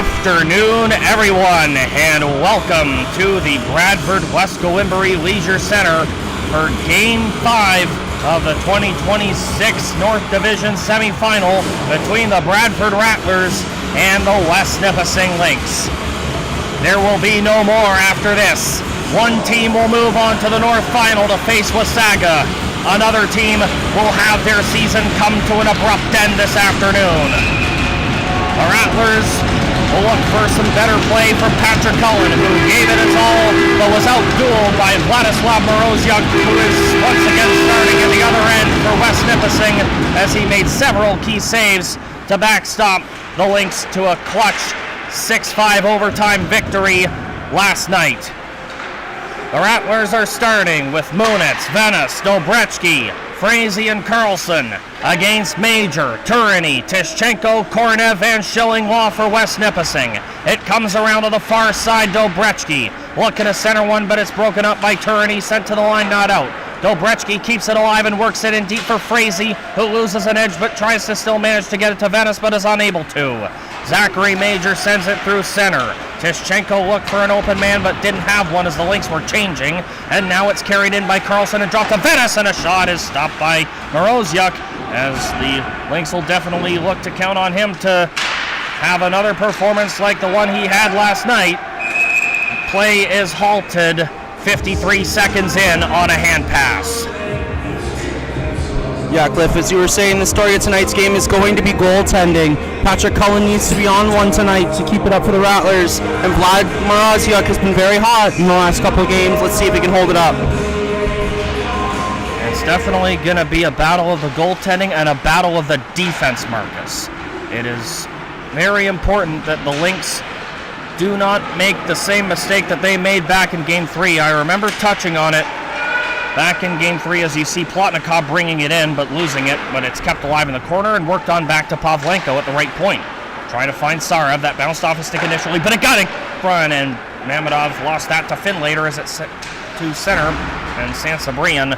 afternoon, everyone, and welcome to the Bradford West Gwimbury Leisure Center for Game 5 of the 2026 North Division semifinal between the Bradford Rattlers and the West Nipissing Lynx. There will be no more after this. One team will move on to the North Final to face Wasaga. Another team will have their season come to an abrupt end this afternoon. The Rattlers will look for some better play from Patrick Cullen, who gave it his all, but was outdueled by Vladislav Moroziuk, who is once again starting at the other end for West Nipissing, as he made several key saves to backstop the Lynx to a clutch 6-5 overtime victory last night. The Rattlers are starting with Munitz, Venice, Dobretsky, Frazee, and Carlson against Major, Turini, Tishchenko, Kornev, and Schillinglaw for West Nipissing. It comes around to the far side, Dobretsky looking to center one, but it's broken up by Turini, sent to the line, not out. Dobretsky keeps it alive and works it in deep for Frazee, who loses an edge but tries to still manage to get it to Venice, but is unable to. Zachary Major sends it through center. Tishchenko looked for an open man but didn't have one as the Lynx were changing, and now it's carried in by Carlson and dropped to Venice, and a shot is stopped by Moroziuk, as the Lynx will definitely look to count on him to have another performance like the one he had last night. Play is halted 53 seconds in on a hand pass. Yeah, Cliff, as you were saying, the story of tonight's game is going to be goaltending. Patrick Cullen needs to be on one tonight to keep it up for the Rattlers, and Vlad Moroziuk has been very hot in the last couple of games. Let's see if he can hold it up. It's definitely going to be a battle of the goaltending and a battle of the defense, Marcus. It is very important that the Lynx do not make the same mistake that they made back in Game 3. I remember touching on it back in Game 3 as you see Plotnikov bringing it in but losing it, but it's kept alive in the corner and worked on back to Pavlenko at the right point. Trying to find Sarev, that bounced off his stick initially, but it got it front, and Mamedov lost that to Finn later as it's to center, and Sansabrian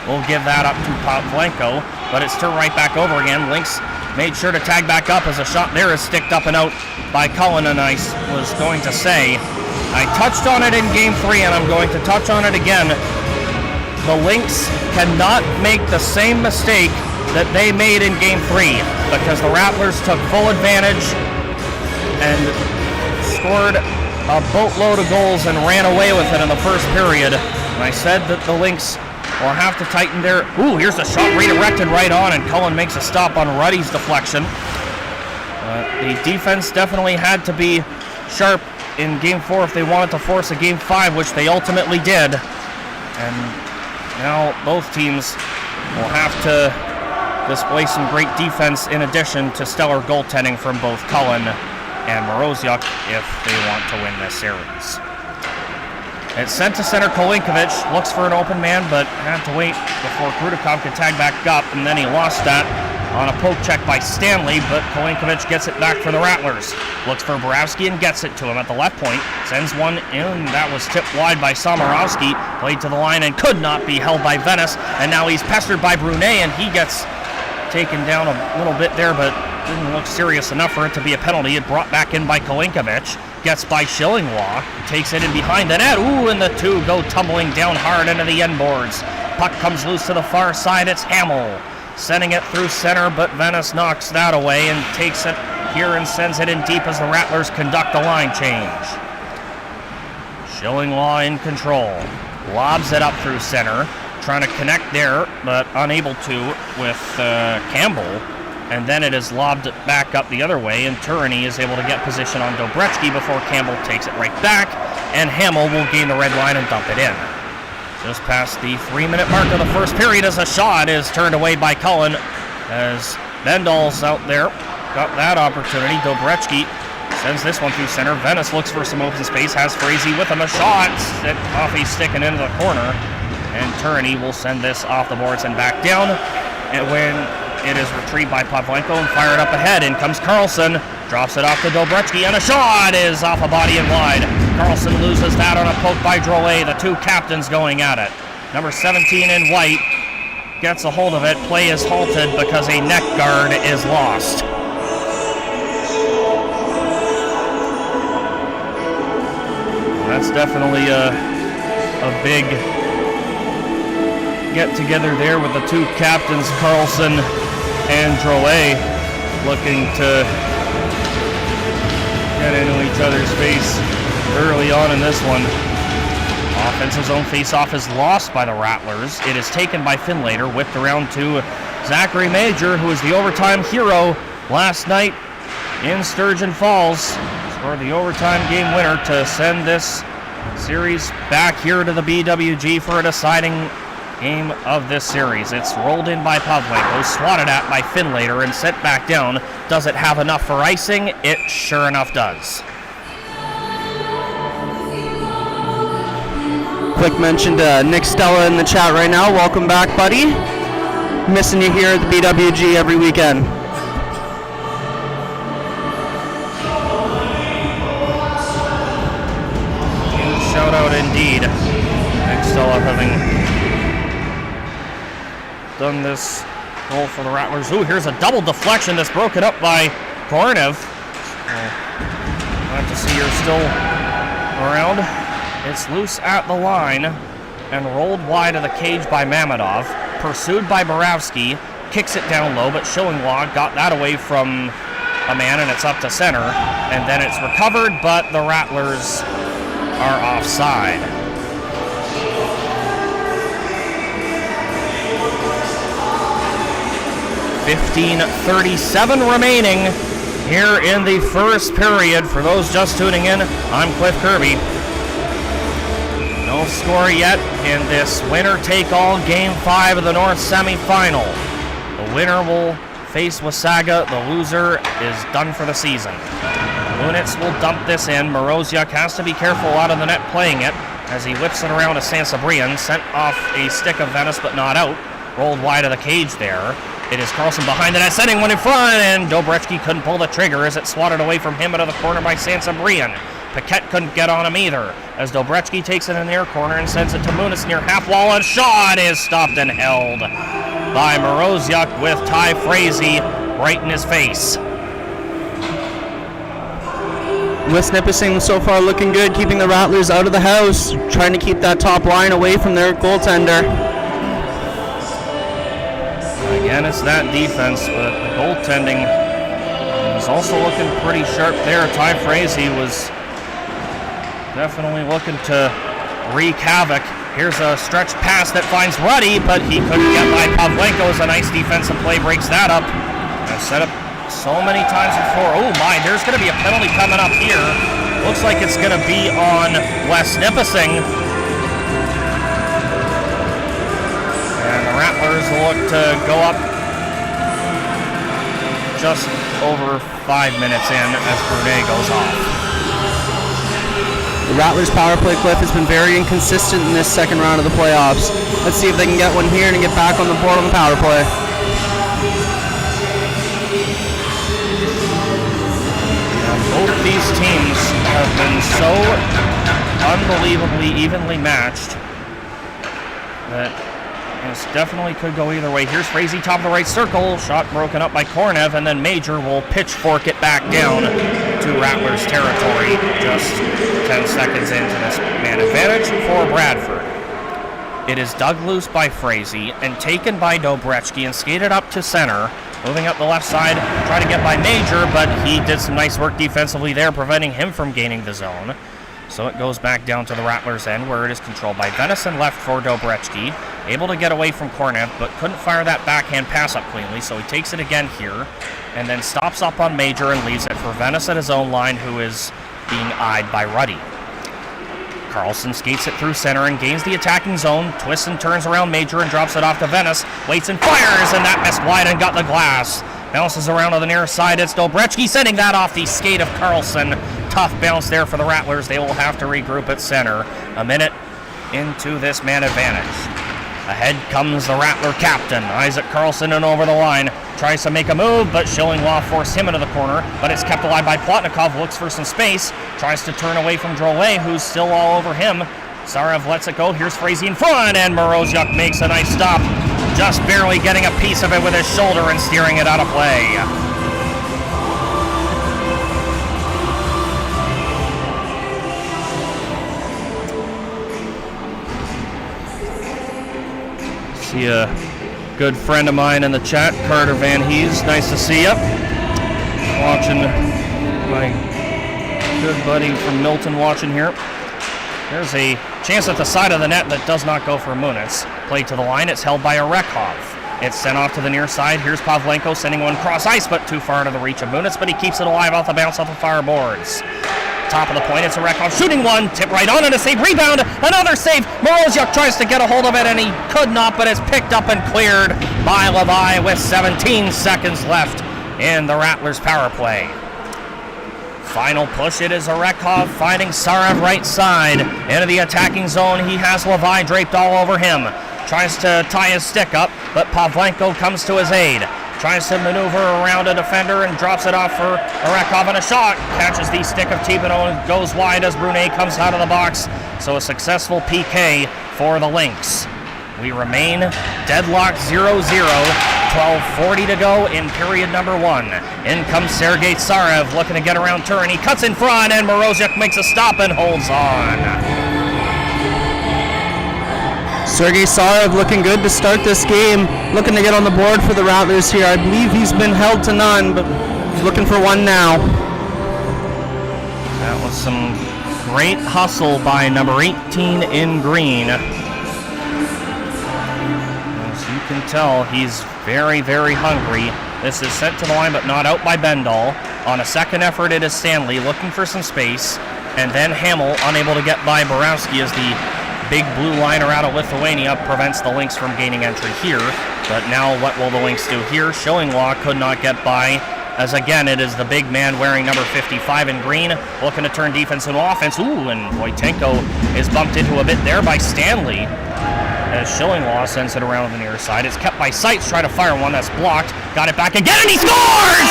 will give that up to Pavlenko, but it's turned right back over again. Lynx made sure to tag back up as a shot there is sticked up and out by Cullen, and I was going to say, I touched on it in Game 3 and I'm going to touch on it again. The Lynx cannot make the same mistake that they made in Game 3, because the Rattlers took full advantage and scored a boatload of goals and ran away with it in the first period. And I said that the Lynx will have to tighten their... Ooh, here's a shot redirected right on, and Cullen makes a stop on Ruddy's deflection. The defense definitely had to be sharp in Game 4 if they wanted to force a Game 5, which they ultimately did. And now both teams will have to display some great defense in addition to stellar goaltending from both Cullen and Moroziuk if they want to win this series. It's sent to center. Kolinkovic looks for an open man but had to wait before Krudikov could tag back up, and then he lost that on a poke check by Stanley, but Kolinkovic gets it back for the Rattlers. Looks for Borowski and gets it to him at the left point. Sends one in. That was tipped wide by Samorovsky. Played to the line and could not be held by Venice. And now he's pestered by Brunet, and he gets taken down a little bit there, but didn't look serious enough for it to be a penalty. It brought back in by Kolinkovic. Gets by Schillinglaw. Takes it in behind the net. Ooh, and the two go tumbling down hard into the end boards. Puck comes loose to the far side. It's Hamill sending it through center, but Venice knocks that away and takes it here and sends it in deep as the Rattlers conduct a line change. Schillinglaw in control. Lobs it up through center, trying to connect there, but unable to with Campbell. And then it is lobbed back up the other way, and Turini is able to get position on Dobretsky before Campbell takes it right back, and Hamill will gain the red line and dump it in. Just past the 3-minute mark of the first period as a shot is turned away by Cullen as Bendall's out there. Got that opportunity. Dobretsky sends this one through center. Venice looks for some open space, has Frazee with him. A shot off his stick and into the corner. And Turini will send this off the boards and back down. And when it is retrieved by Pavlenko and fired up ahead, in comes Carlson. Drops it off to Dobretsky, and a shot is off a body and wide. Carlson loses that on a poke by Drolet, the two captains going at it. Number 17 in white gets a hold of it. Play is halted because a neck guard is lost. That's definitely a big get-together there with the two captains, Carlson and Drouet, looking to get into each other's face early on in this one. Offensive zone face-off is lost by the Rattlers. It is taken by Finlater, whipped around to Zachary Major, who was the overtime hero last night in Sturgeon Falls. Scored the overtime game winner to send this series back here to the BWG for a deciding game of this series. It's rolled in by Pavlenko, swatted at by Finlater, and sent back down. Does it have enough for icing? It sure enough does. Quick mention to Nick Stella in the chat right now. Welcome back, buddy. Missing you here at the BWG every weekend. Shout out indeed. Nick Stella having done this goal for the Rattlers. Ooh, here's a double deflection that's broken up by Kornev. Glad to see you're still around. It's loose at the line and rolled wide of the cage by Mamedov. Pursued by Borowski. Kicks it down low, but Schillinglaw got that away from a man, and it's up to center. And then it's recovered, but the Rattlers are offside. .37 remaining here in the first period. For those just tuning in, I'm Cliff Kirby. No score yet in this winner-take-all Game 5 of the North semifinal. The winner will face Wasaga. The loser is done for the season. Lunitz will dump this in. Moroziuk has to be careful out of the net playing it as he whips it around to Sansabrian. Sent off a stick of Venice, but not out. Rolled wide of the cage there. It is Carlson behind the net, sending one in front, and Dobretsky couldn't pull the trigger as it swatted away from him out of the corner by Sansabrian. Paquette couldn't get on him either, as Dobretsky takes it in the near corner and sends it to Muniz near half wall, and shot is stopped and held by Moroziuk with Ty Frazee right in his face. West Nipissing so far looking good, keeping the Rattlers out of the house, trying to keep that top line away from their goaltender. Again, it's that defense, but the goaltending is also looking pretty sharp there. Ty Frazee was definitely looking to wreak havoc. Here's a stretch pass that finds Ruddy, but he couldn't get by Pavlenko as a nice defensive play breaks that up. I've set up so many times before. Oh my, there's going to be a penalty coming up here. Looks like it's going to be on West Nipissing. And the Rattlers look to go up just over 5 minutes in as Brunet goes off. The Rattlers power play, Cliff, has been very inconsistent in this second round of the playoffs. Let's see if they can get one here and get back on the board on the power play. Both these teams have been so unbelievably evenly matched that this definitely could go either way. Here's Frazee, top of the right circle. Shot broken up by Kornev, and then Major will pitchfork it back down to Rattlers territory. Just 10 seconds into this man advantage for Bradford. It is dug loose by Frazee and taken by Dobretsky and skated up to center. Moving up the left side, try to get by Major, but he did some nice work defensively there, preventing him from gaining the zone. So it goes back down to the Rattlers' end, where it is controlled by Venison left for Dobretsky. Able to get away from Kornev, but couldn't fire that backhand pass up cleanly, so he takes it again here, and then stops up on Major and leaves it for Venice at his own line, who is being eyed by Ruddy. Carlson skates it through center and gains the attacking zone, twists and turns around Major and drops it off to Venice, waits and fires, and that missed wide and got the glass. Bounces around on the near side, it's Dobretsky sending that off the skate of Carlson. Tough bounce there for the Rattlers. They will have to regroup at center. A minute into this man advantage. Ahead comes the Rattler captain, Isaac Carlson, and over the line. Tries to make a move, but Schillinglaw forced him into the corner, but it's kept alive by Plotnikov, looks for some space, tries to turn away from Drouet, who's still all over him. Sarev lets it go, here's Frazee in front, and Moroziuk makes a nice stop, just barely getting a piece of it with his shoulder and steering it out of play. See a good friend of mine in the chat, Carter Van Hees. Nice to see you. Watching my good buddy from Milton watching here. There's a chance at the side of the net that does not go for Muniz. Played to the line, it's held by Orekhov. It's sent off to the near side. Here's Pavlenko sending one cross ice, but too far to the reach of Muniz, but he keeps it alive off the bounce off the far boards. Top of the point, it's Orekhov shooting one, tip right on and a save, rebound, another save. Moroziuk tries to get a hold of it and he could not, but it's picked up and cleared by Levi with 17 seconds left in the Rattlers power play. Final push, it is Orekhov finding Sarev right side into the attacking zone. He has Levi draped all over him. Tries to tie his stick up, but Pavlenko comes to his aid. Tries to maneuver around a defender and drops it off for Orekhov, and a shot. Catches the stick of Thibodeau and goes wide as Brunet comes out of the box. So a successful PK for the Lynx. We remain deadlocked 0-0. 12:40 to go in period number 1. In comes Sergei Sarev looking to get around Turin. He cuts in front and Moroziuk makes a stop and holds on. Sergei Sarev looking good to start this game. Looking to get on the board for the Rattlers here. I believe he's been held to none, but he's looking for one now. That was some great hustle by number 18 in green. As you can tell, he's very, very hungry. This is sent to the line, but not out by Bendall. On a second effort, it is Stanley looking for some space. And then Hamel, unable to get by Borowski as the big blue liner out of Lithuania prevents the Lynx from gaining entry here. But now what will the Lynx do here? Showing Law could not get by, as again it is the big man wearing number 55 in green looking to turn defense into offense. Ooh, and Wojtenko is bumped into a bit there by Stanley as Schillinglaw sends it around on the near side. It's kept by Seitz, try to fire one that's blocked. Got it back again and he scores!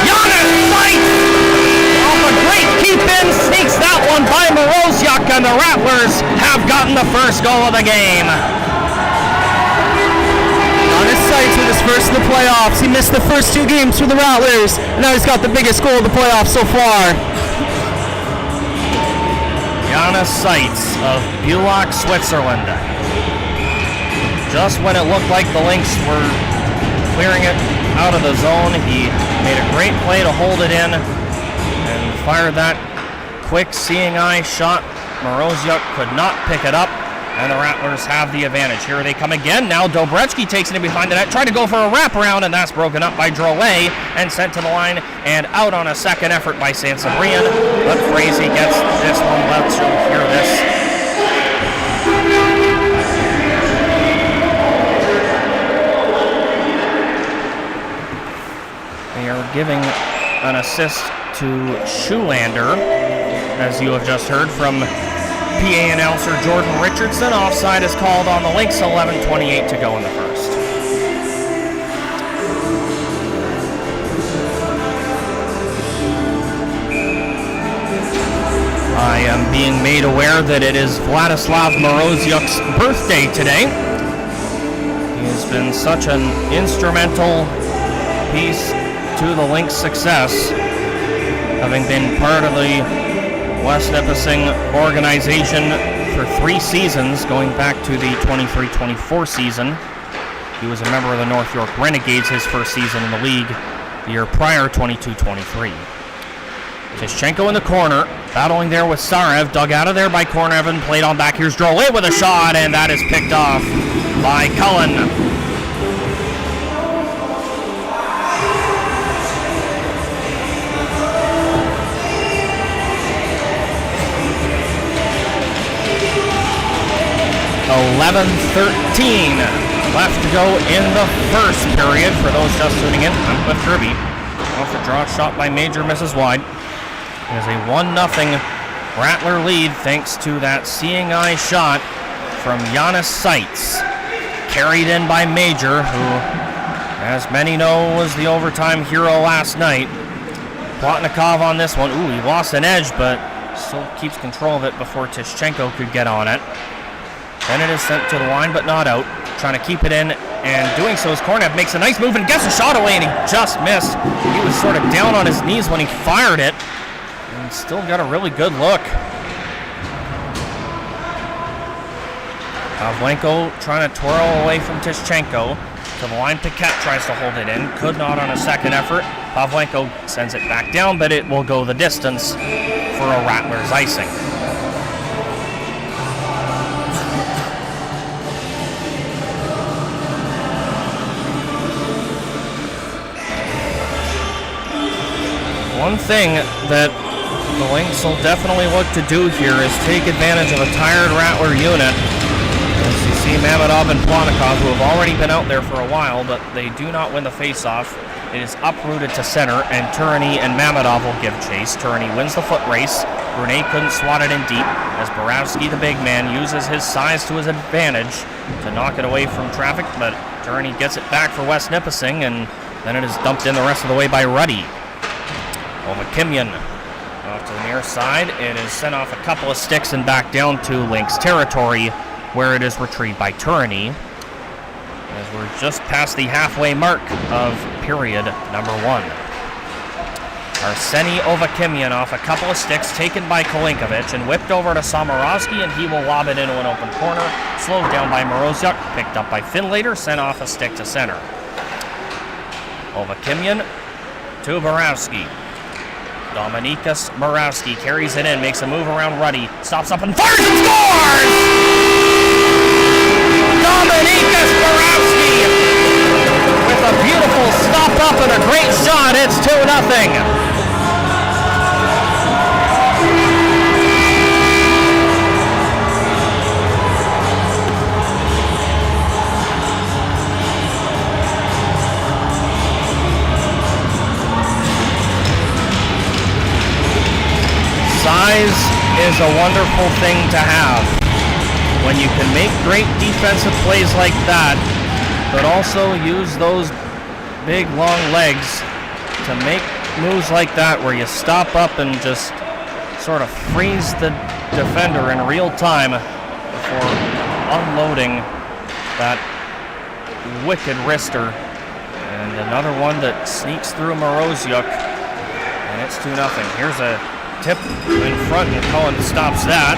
Giannis Seitz off a great keep-in, sneaks that one by Moroziuk, and the Rattlers have gotten the first goal of the game. Giannis Seitz with his first of the playoffs. He missed the first 2 games for the Rattlers. Now he's got the biggest goal of the playoffs so far. Giannis Seitz of Bulak, Switzerland. Just when it looked like the Lynx were clearing it out of the zone, he made a great play to hold it in and fired that quick seeing eye shot. Moroziuk could not pick it up, and the Rattlers have the advantage. Here they come again. Now Dobretsky takes it in behind the net, tried to go for a wraparound, and that's broken up by Drolet and sent to the line and out on a second effort by Sansabrian. But Frazee gets this one. Let's hear this. They are giving an assist to Schulander, as you have just heard from PA announcer Jordan Richardson. Offside is called on the Lynx, 11:28 to go in the first. I am being made aware that it is Vladislav Moroziuk's birthday today. He has been such an instrumental piece to the Lynx' success, having been part of the West Nipissing organization for 3 seasons, going back to the 23-24 season. He was a member of the North York Renegades his first season in the league, the year prior, 22-23. Tischenko in the corner, battling there with Sarev, dug out of there by Kornevin, played on back. Here's Drolet with a shot, and that is picked off by Cullen. .11:13 left to go in the first period. For those just tuning in, I'm Cliff Kirby. Off the draw shot by Major, misses wide. It is a 1-0 Rattler lead thanks to that seeing eye shot from Giannis Seitz. Carried in by Major, who, as many know, was the overtime hero last night. Plotnikov on this one. Ooh, he lost an edge, but still keeps control of it before Tischenko could get on it. Then it is sent to the line, but not out. Trying to keep it in, and doing so as Kornev makes a nice move and gets a shot away, and he just missed. He was sort of down on his knees when he fired it, and still got a really good look. Pavlenko trying to twirl away from Tishchenko. To the line, Piquet tries to hold it in. Could not on a second effort. Pavlenko sends it back down, but it will go the distance for a Rattlers icing. One thing that the Lynx will definitely look to do here is take advantage of a tired Rattler unit. As you see Mamedov and Plotnikov, who have already been out there for a while, but they do not win the face-off. It is uprooted to center, and Turini and Mamedov will give chase. Turini wins the foot race. Brunet couldn't swat it in deep, as Borowski, the big man, uses his size to his advantage to knock it away from traffic, but Turini gets it back for West Nipissing, and then it is dumped in the rest of the way by Ruddy. Ovakimian off to the near side. It is sent off a couple of sticks and back down to Lynx territory, where it is retrieved by Turini. As we're just past the halfway mark of period number 1. Arseny Ovakimian off a couple of sticks, taken by Kolinkovic and whipped over to Samorovsky, and he will lob it into an open corner. Slowed down by Moroziuk, picked up by Finlater, sent off a stick to center. Ovakimian to Borowski. Dominikas Borowski carries it in, makes a move around Ruddy, stops up and fires and scores! Dominikas Borowski with a beautiful stop up and a great shot. It's 2-0. Size is a wonderful thing to have. When you can make great defensive plays like that, but also use those big long legs to make moves like that where you stop up and just sort of freeze the defender in real time before unloading that wicked wrister. And another one that sneaks through Moroziuk, and it's 2-0. Here's a tip in front, and Cullen stops that.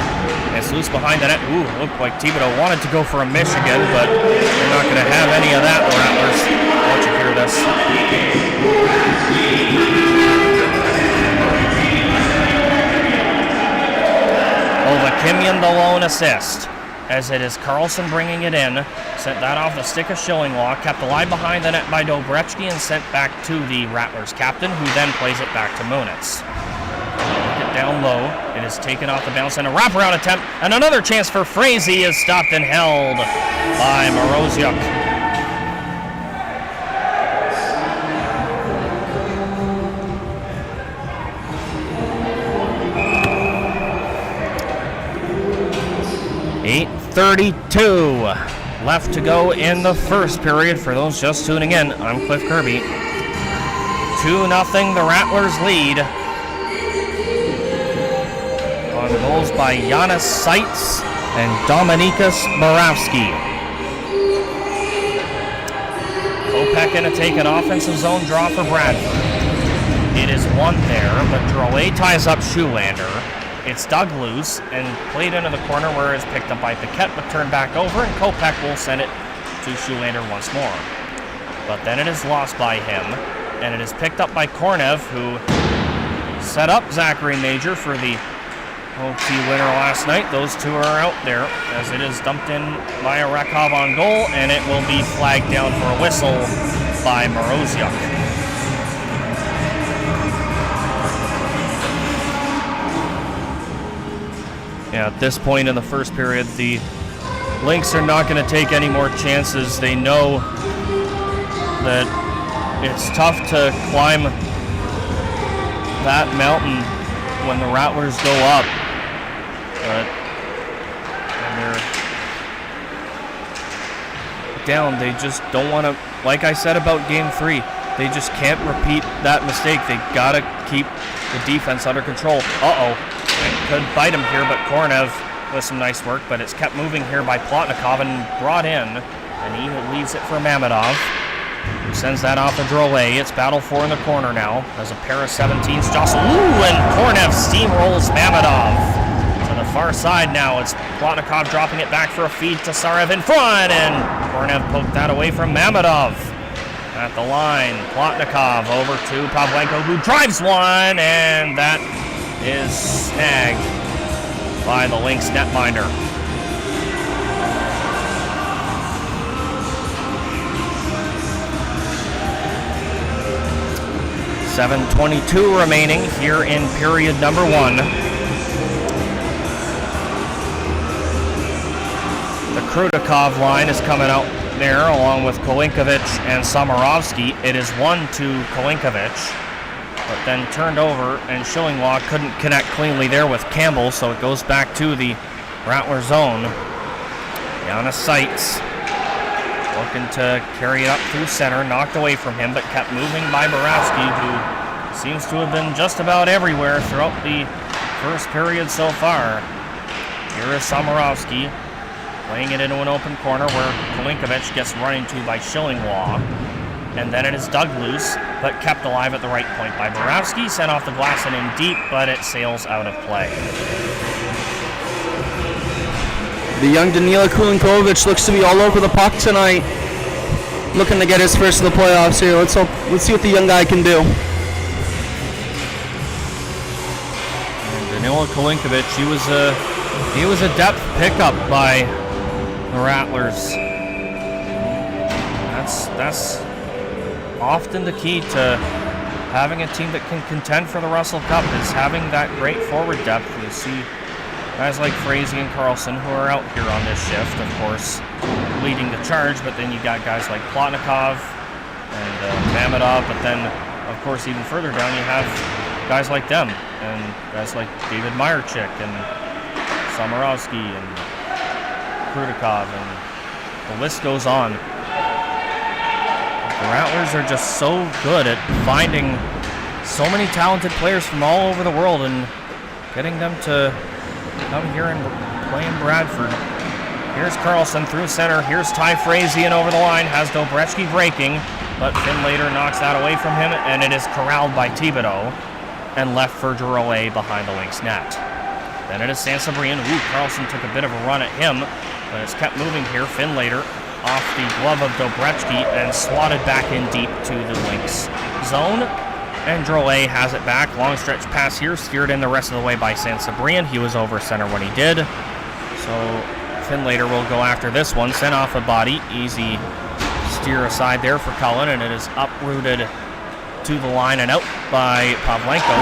It's loose behind the net. Ooh, looked like Thibodeau wanted to go for a Michigan, but they're not going to have any of that, the Rattlers. I'll let you hear this. Ovakimian the lone assist, as it is Carlson bringing it in. Sent that off the stick of Schillinglaw, kept alive behind the net by Dobretsky, and sent back to the Rattlers captain, who then plays it back to Munitz. Down low, it is taken off the bounce and a wraparound attempt, and another chance for Frazee is stopped and held by Moroziuk. .8:32 left to go in the first period. For those just tuning in, I'm Cliff Kirby. 2-0 the Rattlers lead. On goals by Janis Seitz and Dominikas Borowski. Kopech going to take an offensive zone draw for Bradford. It is one there, but Drouet ties up Schuhlander. It's dug loose and played into the corner where it's picked up by Piquet, but turned back over, and Kopech will send it to Schuhlander once more. But then it is lost by him, and it is picked up by Kornev, who set up Zachary Major for the OT winner last night. Those two are out there, as it is dumped in by Arakov on goal, and it will be flagged down for a whistle by Moroziuk. Yeah, at this point in the first period, the Lynx are not going to take any more chances. They know that it's tough to climb that mountain when the Rattlers go up. But when they're down, they just don't want to, like I said about Game 3, they just can't repeat that mistake. They got to keep the defense under control. It could bite him here, but Kornev with some nice work, but it's kept moving here by Plotnikov and brought in, and he leaves it for Mamedov, who sends that off to Drouet. It's battle 4 in the corner now, as a pair of 17s jostle. Ooh, and Kornev steamrolls Mamedov to the far side now. It's Plotnikov dropping it back for a feed to Sarev in front, and Kornev poked that away from Mamedov. At the line, Plotnikov over to Pavlenko, who drives one, and that is snagged by the Lynx netminder. .7:22 remaining here in period number 1. The Krudikov line is coming out there along with Kolinkovic and Samarovsky. It is 1 to Kolinkovic, but then turned over, and Schillinglaw couldn't connect cleanly there with Campbell, so it goes back to the Rattler zone. Janis Seitz looking to carry it up through center, knocked away from him, but kept moving by Borowski, who seems to have been just about everywhere throughout the first period so far. Here is Samarovsky playing it into an open corner where Kolinkovic gets run into by Schillinglaw. And then it is dug loose, but kept alive at the right point by Borowski. Sent off the glass and in deep, but it sails out of play. The young Danila Kulinkovic looks to be all over the puck tonight. Looking to get his first of the playoffs here. Let's see what the young guy can do. And Danila Kolinkovic, he was a depth pickup by the Rattlers. That's often the key to having a team that can contend for the Russell Cup, is having that great forward depth. You see guys like Frazee and Carlson, who are out here on this shift, of course, leading the charge, but then you got guys like Plotnikov and Mamedov, but then, of course, even further down you have guys like them, and guys like David Meyerchick and Samarovsky and Krudikov, and the list goes on. The Rattlers are just so good at finding so many talented players from all over the world and getting them to come here and play in Bradford. Here's Carlson through center. Here's Ty Frazee and over the line. Has Dobretsky breaking, but Finlater knocks that away from him, and it is corralled by Thibodeau and left for Drouet behind the Lynx net. Then it is Sansabrian. Carlson took a bit of a run at him, but it's kept moving here. Finlater off the glove of Dobretsky and swatted back in deep to the Lynx zone. And Drouet has it back. Long stretch pass here, steered in the rest of the way by Sansabrian. He was over center when he did. So Finlater will go after this one. Sent off a body. Easy steer aside there for Cullen, and it is uprooted to the line and out by Pavlenko.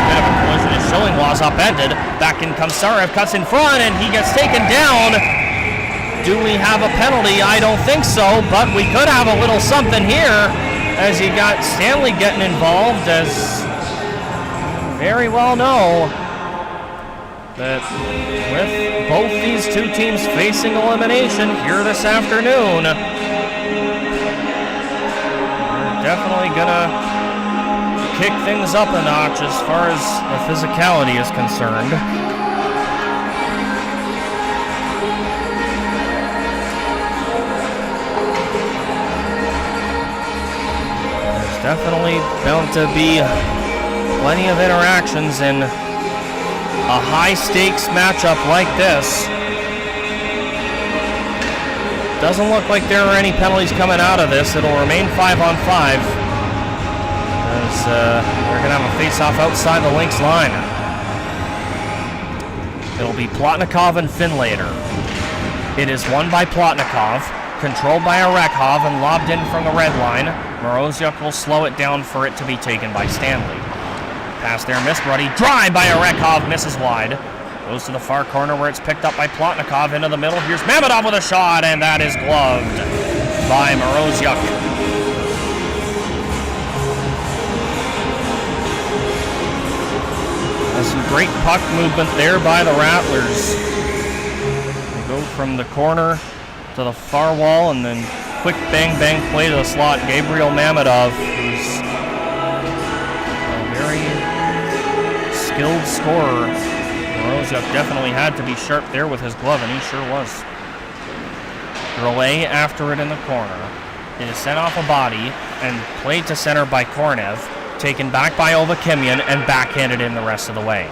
Bit of a collision as Schillinglaw's upended. Back in comes Sarev, cuts in front, and he gets taken down. Do we have a penalty? I don't think so, but we could have a little something here, as you got Stanley getting involved, as very well know that with both these two teams facing elimination here this afternoon, we're definitely gonna kick things up a notch as far as the physicality is concerned. Definitely bound to be plenty of interactions in a high-stakes matchup like this. Doesn't look like there are any penalties coming out of this. It'll remain 5-on-5 as they're going to have a face-off outside the Lynx line. It'll be Plotnikov and Finlater. It is won by Plotnikov, controlled by Arekhov and lobbed in from the red line. Moroziuk will slow it down for it to be taken by Stanley. Pass there missed. Ruddy drive by Arekhov, misses wide. Goes to the far corner where it's picked up by Plotnikov into the middle. Here's Mamedov with a shot, and that is gloved by Moroziuk. There's some great puck movement there by the Rattlers. They go from the corner to the far wall, and then quick bang-bang play to the slot. Gabriel Mamedov, who's a very skilled scorer. Moroziuk definitely had to be sharp there with his glove, and he sure was. Drouet after it in the corner. It is sent off a body and played to center by Kornev, taken back by Ovakimian and backhanded in the rest of the way.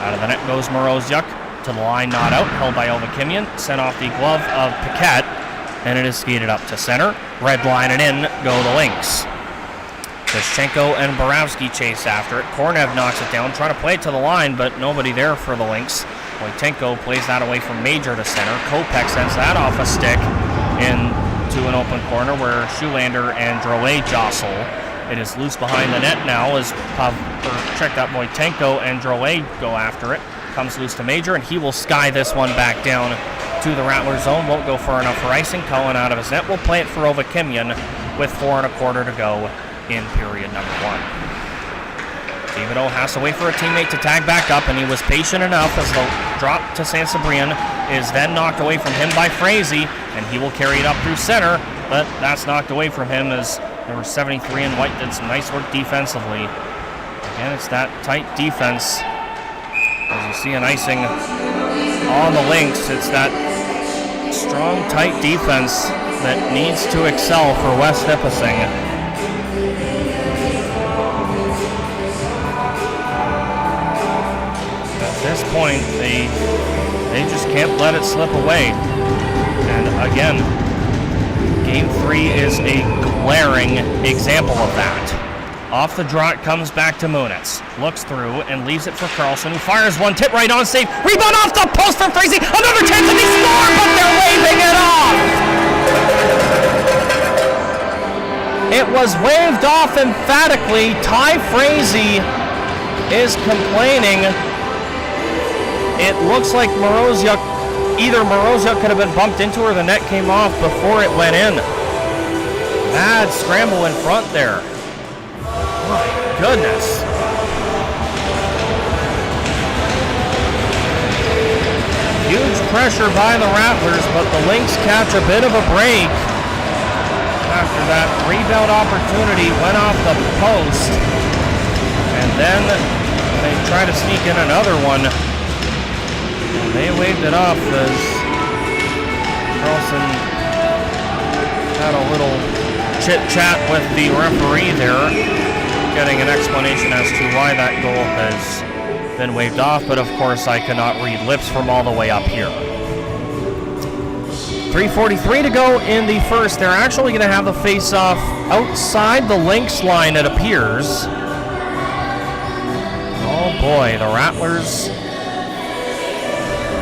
Out of the net goes Moroziuk. To the line, not out. Held by Ovakimian. Sent off the glove of Paquette. And it is skated up to center. Red line and in go the Lynx. Koschenko and Borowski chase after it. Kornev knocks it down, trying to play it to the line, but nobody there for the Lynx. Wojtenko plays that away from Major to center. Kopech sends that off a stick into an open corner where Schulander and Drouet jostle. It is loose behind the net now as Wojtenko and Drouet go after it. Comes loose to Major, and he will sky this one back down to the Rattler zone. Won't go far enough for icing. Cullen out of his net will play it for Ovakimian with 4 1/4 to go in period number 1. Thibodeau has to wait for a teammate to tag back up, and he was patient enough as the drop to Sansabrian is then knocked away from him by Frazee, and he will carry it up through center, but that's knocked away from him as number 73 and White did some nice work defensively. And it's that tight defense. As you see an icing on the Lynx, it's that strong, tight defense that needs to excel for West Nipissing. At this point, they just can't let it slip away. And again, Game 3 is a glaring example of that. Off the draw, it comes back to Munitz. Looks through and leaves it for Carlson, who fires one, tip right on, save. Rebound off the post from Frazee. Another chance to be scored, but they're waving it off. It was waved off emphatically. Ty Frazee is complaining. It looks like either Moroziuk could have been bumped into or the net came off before it went in. Bad scramble in front there. My goodness. Huge pressure by the Rattlers, but the Lynx catch a bit of a break after that rebound opportunity went off the post. And then they try to sneak in another one. They waved it off as Carlson had a little chit-chat with the referee there, getting an explanation as to why that goal has been waved off, but of course I cannot read lips from all the way up here. 3:43 to go in the first. They're actually going to have the face-off outside the Lynx line, it appears. Oh boy, the Rattlers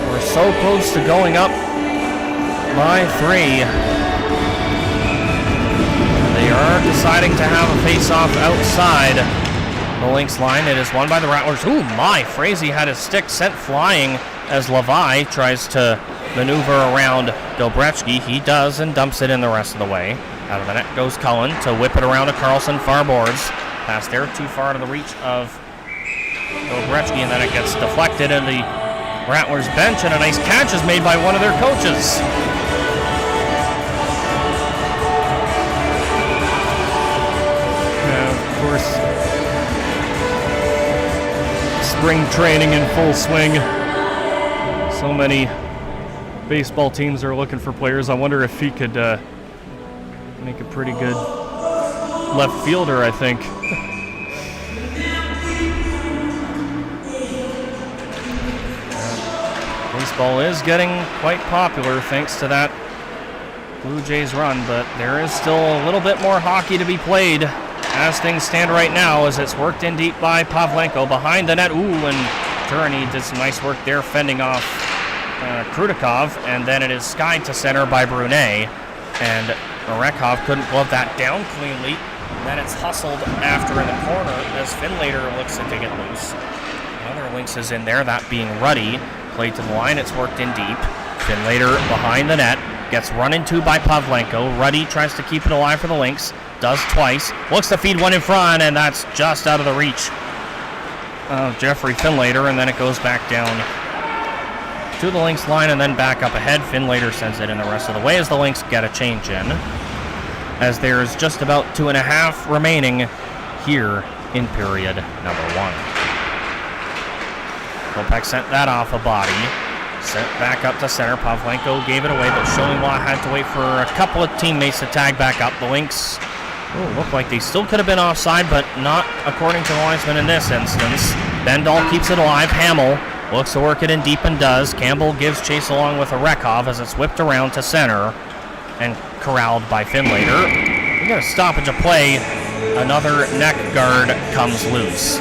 were so close to going up by 3. They are deciding to have a face-off outside the Lynx line. It is won by the Rattlers. Ooh, my! Frazee had his stick sent flying as Levi tries to maneuver around Dobretsky. He does and dumps it in the rest of the way. Out of the net goes Cullen to whip it around to Carlson, far boards. Pass there, too far to the reach of Dobretsky, and then it gets deflected in the Rattlers bench, and a nice catch is made by one of their coaches. Of course, spring training in full swing. So many baseball teams are looking for players. I wonder if he could make a pretty good left fielder, I think. Baseball is getting quite popular thanks to that Blue Jays run, but there is still a little bit more hockey to be played as things stand right now, as it's worked in deep by Pavlenko behind the net. Ooh, and Turney did some nice work there fending off Krudikov, and then it is skied to center by Brunet, and Orekov couldn't glove that down cleanly. And then it's hustled after in the corner as Finlater looks to dig it loose. Another Lynx is in there, that being Ruddy. Played to the line, it's worked in deep. Finlater behind the net, gets run into by Pavlenko. Ruddy tries to keep it alive for the Lynx, does twice, looks to feed one in front, and that's just out of the reach of Jeffrey Finlater, and then it goes back down to the Lynx line and then back up ahead. Finlater sends it in the rest of the way as the Lynx get a change in, as there's just about 2.5 remaining here in period number 1. Kopech sent that off a body. Sent back up to center. Pavlenko gave it away, but Showinglaw had to wait for a couple of teammates to tag back up. The Lynx looked like they still could have been offside, but not according to the linesman in this instance. Bendall keeps it alive. Hamill looks to work it in deep and does. Campbell gives chase along with Arekov as it's whipped around to center and corralled by Finlater. We got a stoppage of play. Another neck guard comes loose.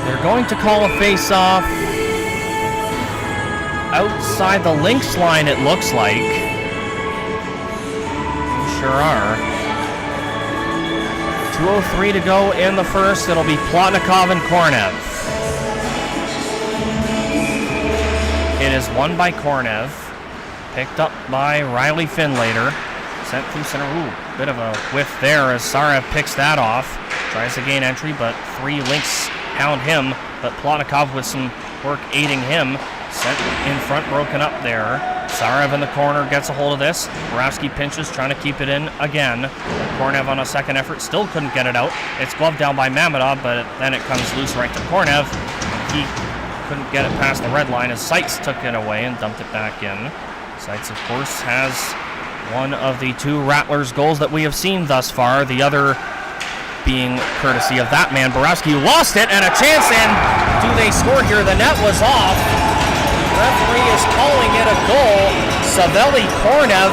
They're going to call a face-off outside the Lynx line, it looks like. They sure are. 2:03 to go in the first. It'll be Plotnikov and Kornev. It is won by Kornev. Picked up by Riley Finlater. Sent through center. Ooh, bit of a whiff there as Sarev picks that off. Tries to gain entry, but 3 Lynx hound him. But Plotnikov with some work aiding him. Sent in front, broken up there. Sarev in the corner gets a hold of this. Borowski pinches, trying to keep it in again. Kornev on a second effort, still couldn't get it out. It's gloved down by Mamedov, but then it comes loose right to Kornev. He couldn't get it past the red line as Seitz took it away and dumped it back in. Seitz, of course, has one of the 2 Rattlers goals that we have seen thus far. The other being courtesy of that man, Borowski, who lost it, and a chance in. Do they score here? The net was off. Referee is calling it a goal. Savelli Kornev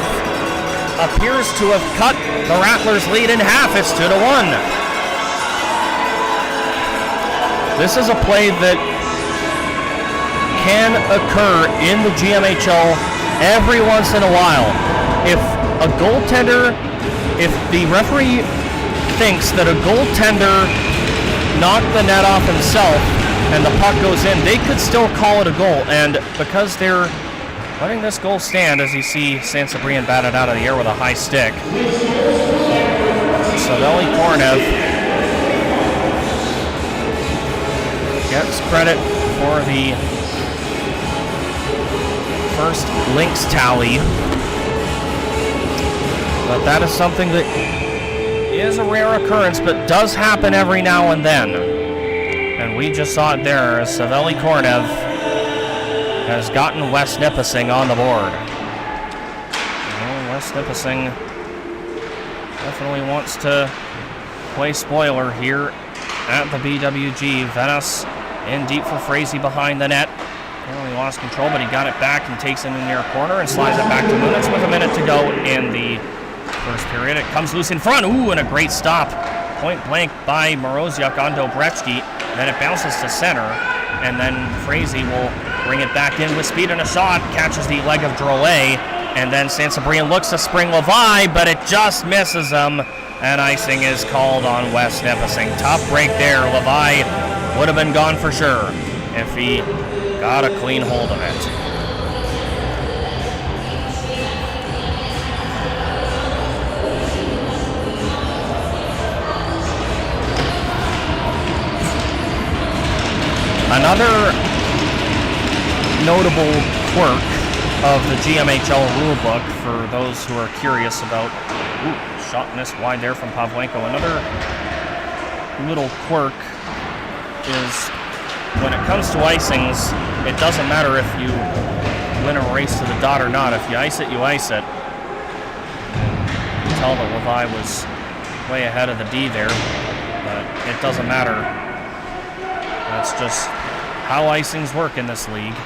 appears to have cut the Rattlers' lead in half. It's 2-1. This is a play that can occur in the GMHL every once in a while. If a goaltender, if the referee thinks that a goaltender knocked the net off himself and the puck goes in, they could still call it a goal. And because they're letting this goal stand, as you see Sansabrian batted out of the air with a high stick, Savelli Kornev gets credit for the first Lynx tally. But that is something that is a rare occurrence, but does happen every now and then. And we just saw it there as Savelli Kornev has gotten West Nipissing on the board. Well, West Nipissing definitely wants to play spoiler here at the BWG. Venice in deep for Frazee behind the net. Well, he lost control, but he got it back and takes it in the near corner and slides it back to Munitz with a minute to go in the first period. It comes loose in front. Ooh, and a great stop. Point blank by Moroziuk on Dobretsky. Then it bounces to center, and then Frazee will bring it back in with speed and a shot. Catches the leg of Drolet, and then Sansabrian looks to spring Levi, but it just misses him, and icing is called on West Nipissing. Tough break there. Levi would have been gone for sure if he got a clean hold of it. Another notable quirk of the GMHL rulebook, for those who are curious about, shot missed wide there from Pavlenko. Another little quirk is when it comes to icings, it doesn't matter if you win a race to the dot or not. If you ice it, you ice it. You can tell that Levi was way ahead of the D there, but it doesn't matter. That's just how icings work in this league.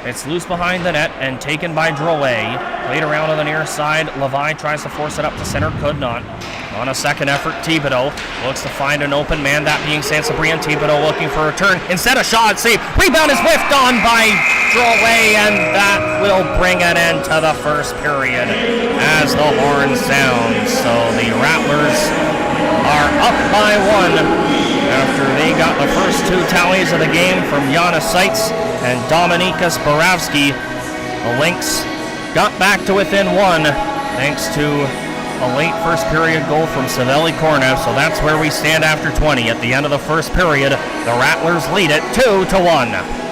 It's loose behind the net and taken by Drolet. Played around on the near side. Levi tries to force it up to center, could not. On a second effort, Thibodeau looks to find an open man, that being Sansabrian. Thibodeau looking for a return. Instead, a shot, save. Rebound is whiffed on by Drolet, and that will bring an end to the first period as the horn sounds. So the Rattlers are up by 1 after they got the first 2 tallies of the game from Janis Seitz and Dominikas Borowski. The Lynx got back to within 1 thanks to a late first period goal from Savelli Kornev. So that's where we stand after 20. At the end of the first period, the Rattlers lead it 2-1.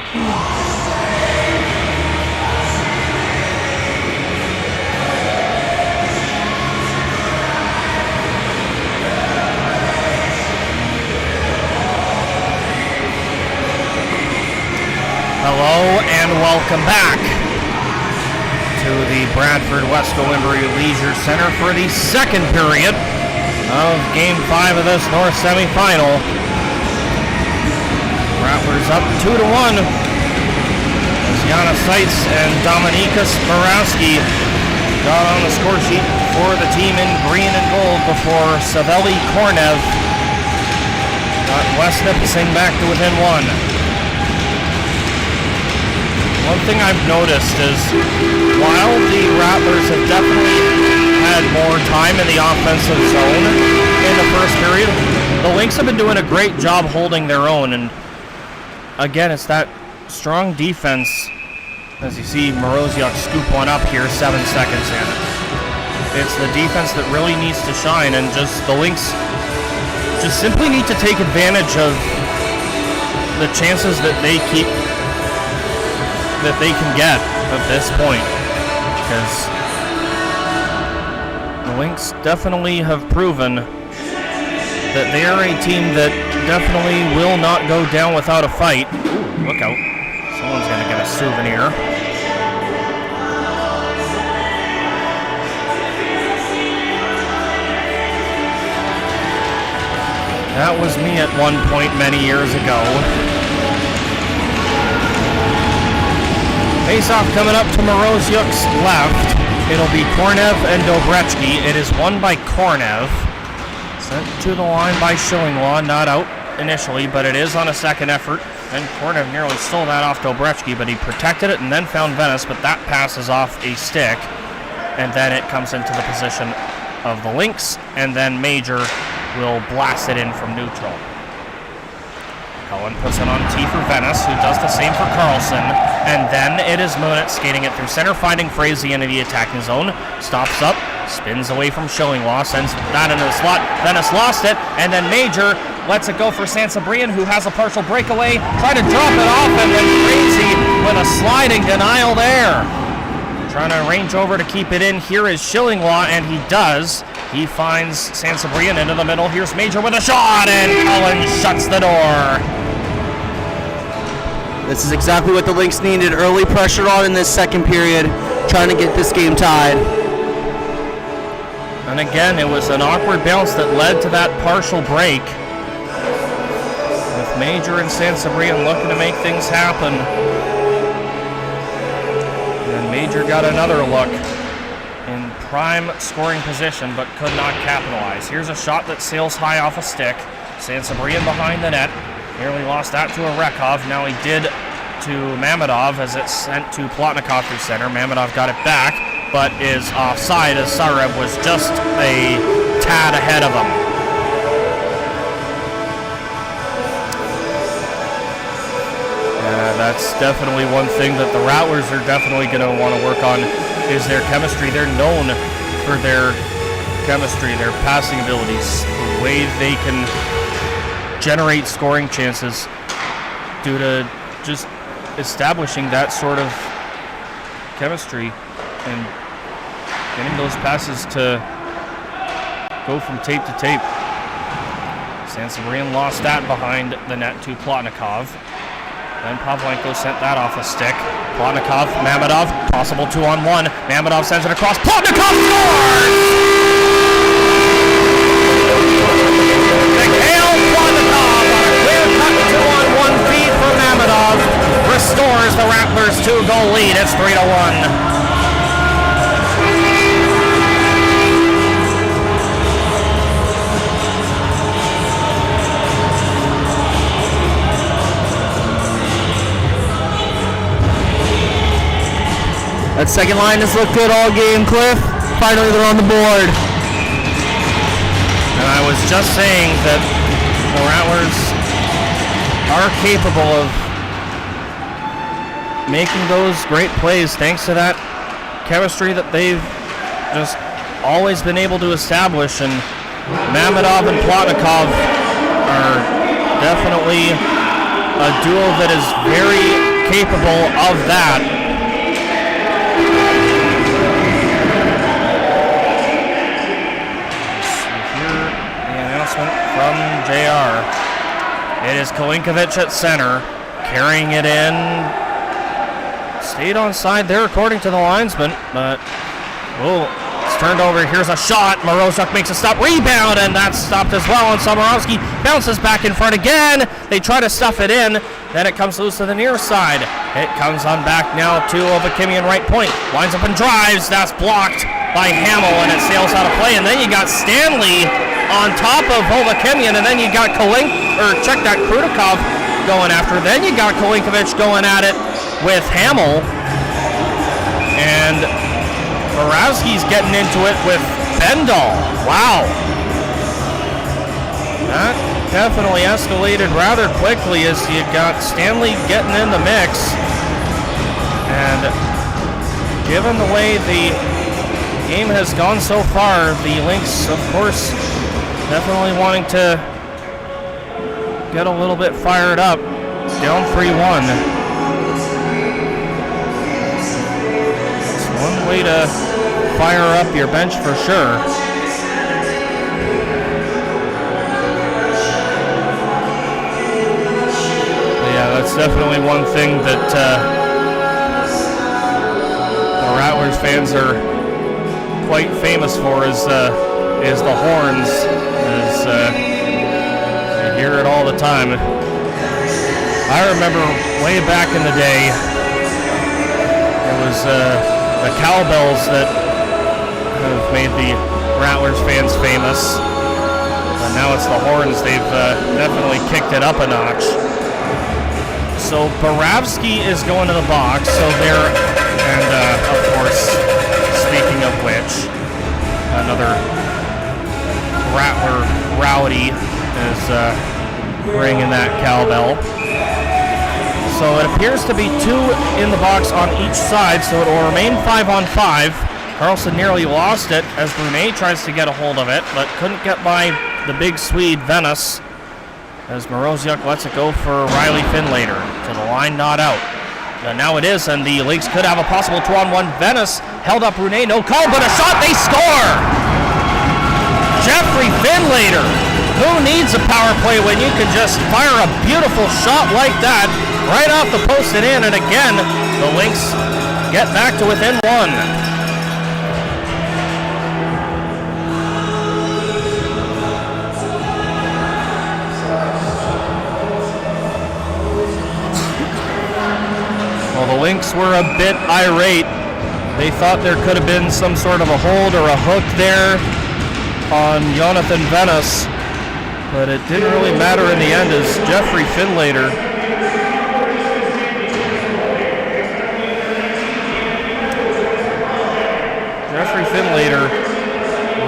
Hello and welcome back to the Bradford Wesco Wimbury Leisure Center for the second period of Game 5 of this North semifinal. Rattlers up 2-1 as Jana Seitz and Dominikas Borowski got on the score sheet for the team in green and gold before Savelli Kornev got West Nipissing back to within one. One thing I've noticed is while the Rattlers have definitely had more time in the offensive zone in the first period, the Lynx have been doing a great job holding their own. And again, it's that strong defense. As you see Moroziuk scoop one up here 7 seconds in. It's the defense that really needs to shine, and just the Lynx just simply need to take advantage of the chances that they can get at this point, because the Lynx definitely have proven that they are a team that definitely will not go down without a fight. Ooh, look out. Someone's going to get a souvenir. That was me at one point many years ago. Face-off coming up to Moroziuk's left. It'll be Kornev and Dobretsky. It is won by Kornev. Sent to the line by Schillinglaw. Not out initially, but it is on a second effort. And Kornev nearly stole that off Dobretsky, but he protected it and then found Venice, but that passes off a stick. And then it comes into the position of the Lynx, and then Major will blast it in from neutral. Cohen puts it on T for Venice, who does the same for Carlson. And then it is Munich skating it through center, finding Frazee into the attacking zone. Stops up, spins away from Schillinglaw, sends that into the slot. Venice lost it, and then Major lets it go for Sansabrian, who has a partial breakaway. Try to drop it off, and then Frazee with a sliding denial there. Trying to range over to keep it in. Here is Schillinglaw, and he does. He finds Sansabrian into the middle. Here's Major with a shot, and Cullen shuts the door. This is exactly what the Lynx needed. Early pressure on in this second period, trying to get this game tied. And again, it was an awkward bounce that led to that partial break, with Major and Sansabrian looking to make things happen. And Major got another look in prime scoring position, but could not capitalize. Here's a shot that sails high off a stick. Sansabrian behind the net. Nearly lost that to Arekov. Now he did to Mamedov as it's sent to Plotnikov through center. Mamedov got it back, but is offside as Sarev was just a tad ahead of him. That's definitely one thing that the Rattlers are definitely going to want to work on, is their chemistry. They're known for their chemistry, their passing abilities, the way they can generate scoring chances due to just establishing that sort of chemistry and getting those passes to go from tape to tape. Sansabrian lost that behind the net to Plotnikov. Then Pavlenko sent that off a stick. Plotnikov, Mamedov, possible 2-on-1. Mamedov sends it across. Plotnikov scores! Mikhail Plotnikov on a clear-cut 2-on-1 feed for Mamedov restores the Rattlers' 2-goal lead. It's 3-1. That second line has looked good all game, Cliff. Finally, they're on the board. And I was just saying that the Rattlers are capable of making those great plays thanks to that chemistry that they've just always been able to establish. And Mamedov and Plotnikov are definitely a duo that is very capable of that. Hear the announcement from JR. It is Kolinkovic at center, carrying it in. Stayed on side there according to the linesman, but it's turned over. Here's a shot. Moroziuk makes a stop. Rebound, and that's stopped as well. And Somorowski bounces back in front again. They try to stuff it in. Then it comes loose to the near side. It comes on back now to Ovakimian right point. Lines up and drives. That's blocked by Hamill, and it sails out of play. And then you got Stanley on top of Ovakimian, and then you got Krudikov going after. Then you got Kolinkovic going at it with Hamill. And Borowski's getting into it with Bendall. Wow. That definitely escalated rather quickly as you got Stanley getting in the mix. And given the way the game has gone so far, the Lynx, of course, definitely wanting to get a little bit fired up. Down 3-1. It's one way to fire up your bench for sure. But yeah, that's definitely one thing that the Rattlers fans are quite famous for is the horns. You hear it all the time. I remember way back in the day, it was the cowbells that have made the Rattlers fans famous. And now it's the horns. They've definitely kicked it up a notch. So Borowski is going to the box. So there, and of course, speaking of which, another Rattler rowdy is ringing that cowbell. So it appears to be 2 in the box on each side, so it will remain 5-on-5. Carlson nearly lost it as Brunet tries to get a hold of it, but couldn't get by the big Swede, Venice, as Moroziuk lets it go for Riley Finlater. To the line, not out. And now it is, and the Lynx could have a possible 2-on-1. Venice held up Brunet, no call, but a shot, they score! Jeffrey Finlater. Who needs a power play when you can just fire a beautiful shot like that right off the post and in? And again, the Lynx get back to within 1. Well, the Lynx were a bit irate. They thought there could have been some sort of a hold or a hook there on Jonathan Venice, but it didn't really matter in the end as Jeffrey Finlater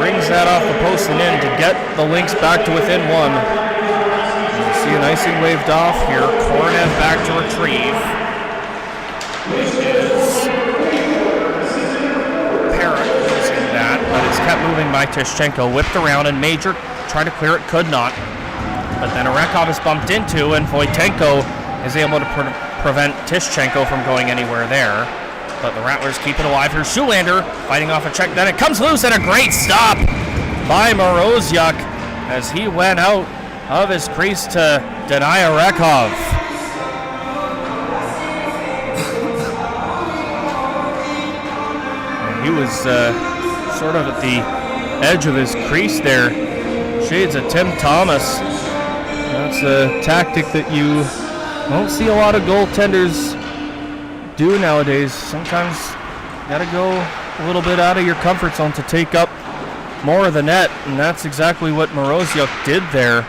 rings that off the post and in to get the Lynx back to within 1. You see an icing waved off here. Koronev back to retrieve. It is Parrott losing that, but it's kept moving by Tishchenko. Whipped around and Major tried to clear it, could not. But then Arekov is bumped into, and Voitenko is able to prevent Tishchenko from going anywhere there. But the Rattlers keep it alive. Here's Schulander fighting off a check. Then it comes loose, and a great stop by Moroziuk as he went out of his crease to deny Arekov. And he was sort of at the edge of his crease there. Shades of Tim Thomas. That's a tactic that you don't see a lot of goaltenders do nowadays. Sometimes you gotta go a little bit out of your comfort zone to take up more of the net, and that's exactly what Moroziuk did there,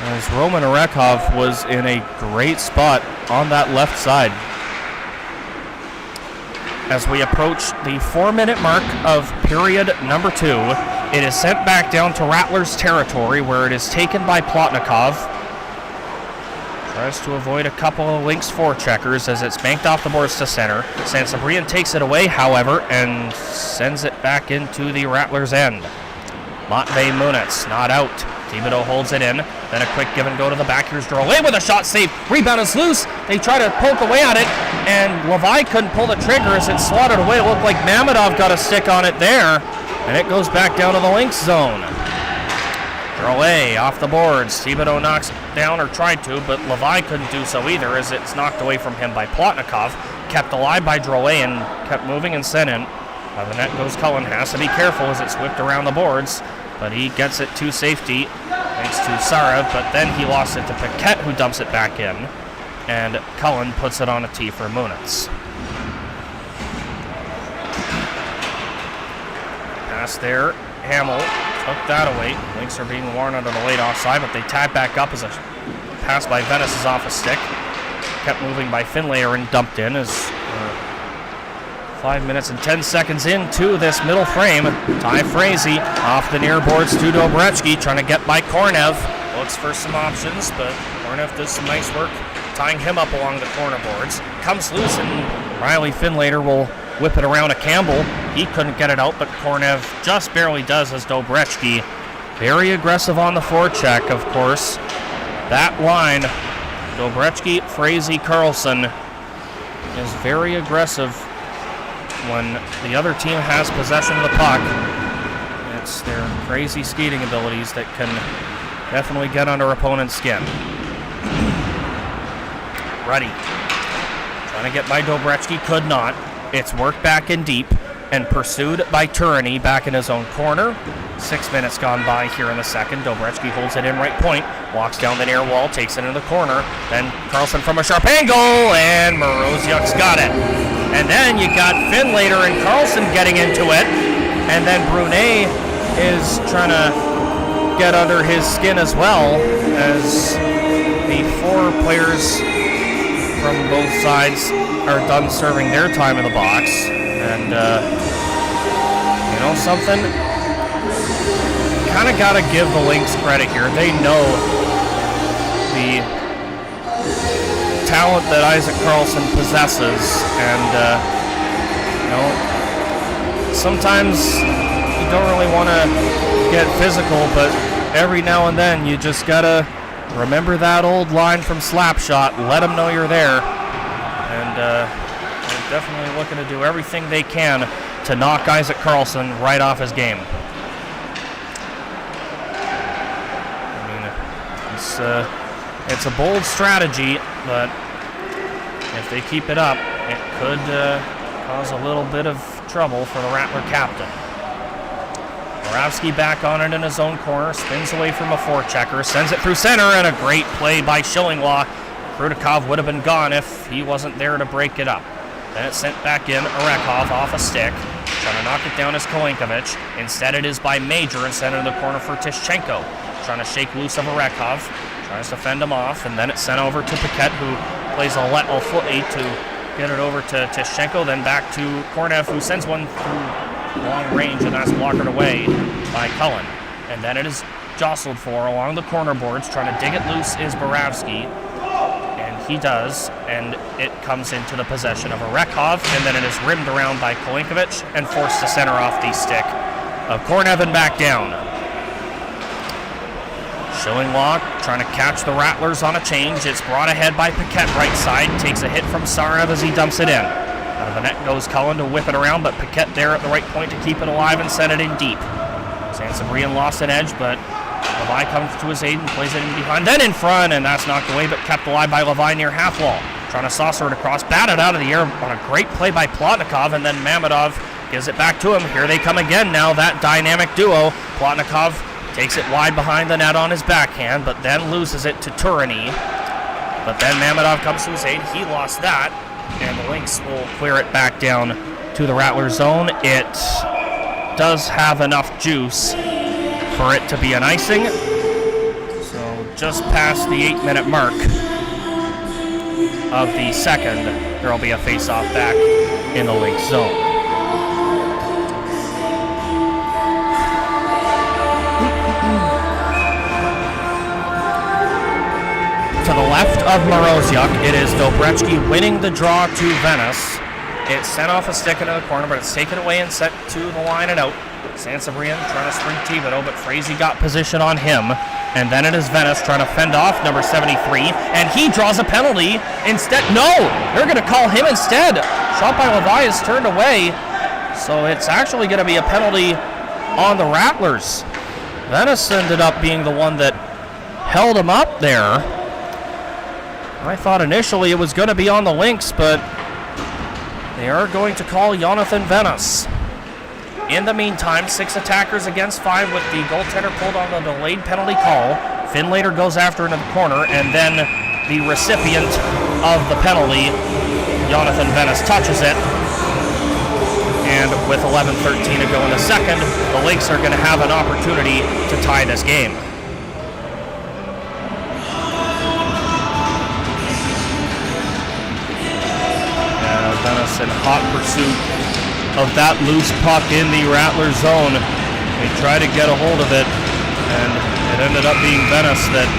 as Roman Arekov was in a great spot on that left side. As we approach the 4-minute mark of period number 2, it is sent back down to Rattlers territory where it is taken by Plotnikov. Tries to avoid a couple of Lynx forecheckers as it's banked off the boards to center. Sansabrian takes it away, however, and sends it back into the Rattlers' end. Matvei Munitz not out. Thibodeau holds it in. Then a quick give and go to the back. Here's Drouet with a shot save. Rebound is loose. They try to poke away at it, and Levi couldn't pull the trigger as it swatted away. It looked like Mamedov got a stick on it there, and it goes back down to the Lynx zone. Drouet off the boards. Thibodeau knocks down, or tried to, but Levi couldn't do so either as it's knocked away from him by Plotnikov. Kept alive by Drouet and kept moving and sent in. By the net goes Cullen. Has to be careful as it's whipped around the boards, but he gets it to safety thanks to Sarev, but then he lost it to Paquette, who dumps it back in, and Cullen puts it on a tee for Munitz. Pass there. Hamill took that away. Lynx are being warned under the late offside, but they tag back up as a pass by Venice is off a stick. Kept moving by Finlayer and dumped in as 5 minutes and 10 seconds into this middle frame. Ty Frazee off the near boards to Dobretsky, trying to get by Kornev. Looks for some options, but Kornev does some nice work tying him up along the corner boards. Comes loose, and Riley Finlater will whip it around to Campbell. He couldn't get it out, but Kornev just barely does as Dobretsky. Very aggressive on the forecheck, of course. That line, Dobretsky, Frazee, Carlson, is very aggressive when the other team has possession of the puck. It's their crazy skating abilities that can definitely get under opponent's skin. Ruddy trying to get by Dobretsky, could not. It's worked back in deep and pursued by Turini back in his own corner. 6 minutes gone by here in the second. Dobretsky holds it in right point, walks down the near wall, takes it in the corner. Then Carlson from a sharp angle, and Moroziuk's got it. And then you got Finlater and Carlson getting into it, and then Brunet is trying to get under his skin as well, as the 4 players from both sides are done serving their time in the box. And you know something? Kind of got to give the Lynx credit here. They know the talent that Isaac Carlson possesses, and you know, sometimes you don't really want to get physical, but every now and then you just gotta remember that old line from Slapshot. Let them know you're there, and they're definitely looking to do everything they can to knock Isaac Carlson right off his game. I mean, it's a bold strategy, but if they keep it up, it could cause a little bit of trouble for the Rattler captain. Moravsky back on it in his own corner, spins away from a forechecker, sends it through center, and a great play by Schillinglaw. Krudikov would have been gone if he wasn't there to break it up. Then it's sent back in, Arekov off a stick, trying to knock it down is Kolinkovich. Instead it is by Major and sent into the corner for Tishchenko, trying to shake loose of Arekov, tries to fend him off, and then it's sent over to Paquette, who plays a footy to get it over to Tishchenko, then back to Kornev, who sends one through long range, and that's blocked away by Cullen. And then it is jostled for along the corner boards. Trying to dig it loose is Boravsky, and he does, and it comes into the possession of Arekov, and then it is rimmed around by Kolinkovich and forced to center off the stick of Kornev and back down. Schillinglaw trying to catch the Rattlers on a change. It's brought ahead by Paquette right side. Takes a hit from Sarev as he dumps it in. Out of the net goes Cullen to whip it around, but Paquette there at the right point to keep it alive and send it in deep. Sansabrian lost an edge, but Levi comes to his aid and plays it in behind, then in front, and that's knocked away, but kept alive by Levi near half wall. Trying to saucer it across, batted out of the air on a great play by Plotnikov, and then Mamedov gives it back to him. Here they come again now, that dynamic duo. Plotnikov takes it wide behind the net on his backhand, but then loses it to Turini. But then Mamedov comes to his aid. He lost that, and the Lynx will clear it back down to the Rattler zone. It does have enough juice for it to be an icing. So just past the 8-minute mark of the second, there will be a face-off back in the Lynx zone. To the left of Moroziuk, it is Dobretsky winning the draw to Venice. It's sent off a stick into the corner, but it's taken away and sent to the line and out. Sansabrian trying to spring Thibodeau, but Frazee got position on him. And then it is Venice trying to fend off number 73, and he draws a penalty instead. No, they're going to call him instead. Shot by Levi is turned away, so it's actually going to be a penalty on the Rattlers. Venice ended up being the one that held him up there. I thought initially it was going to be on the Lynx, but they are going to call Jonathan Venice. In the meantime, 6 attackers against 5 with the goaltender pulled on the delayed penalty call. Finlater goes after into the corner, and then the recipient of the penalty, Jonathan Venice, touches it. And with 11:13 to go in the second, the Lynx are going to have an opportunity to tie this game. Venice in hot pursuit of that loose puck in the Rattler zone. They tried to get a hold of it, and it ended up being Venice that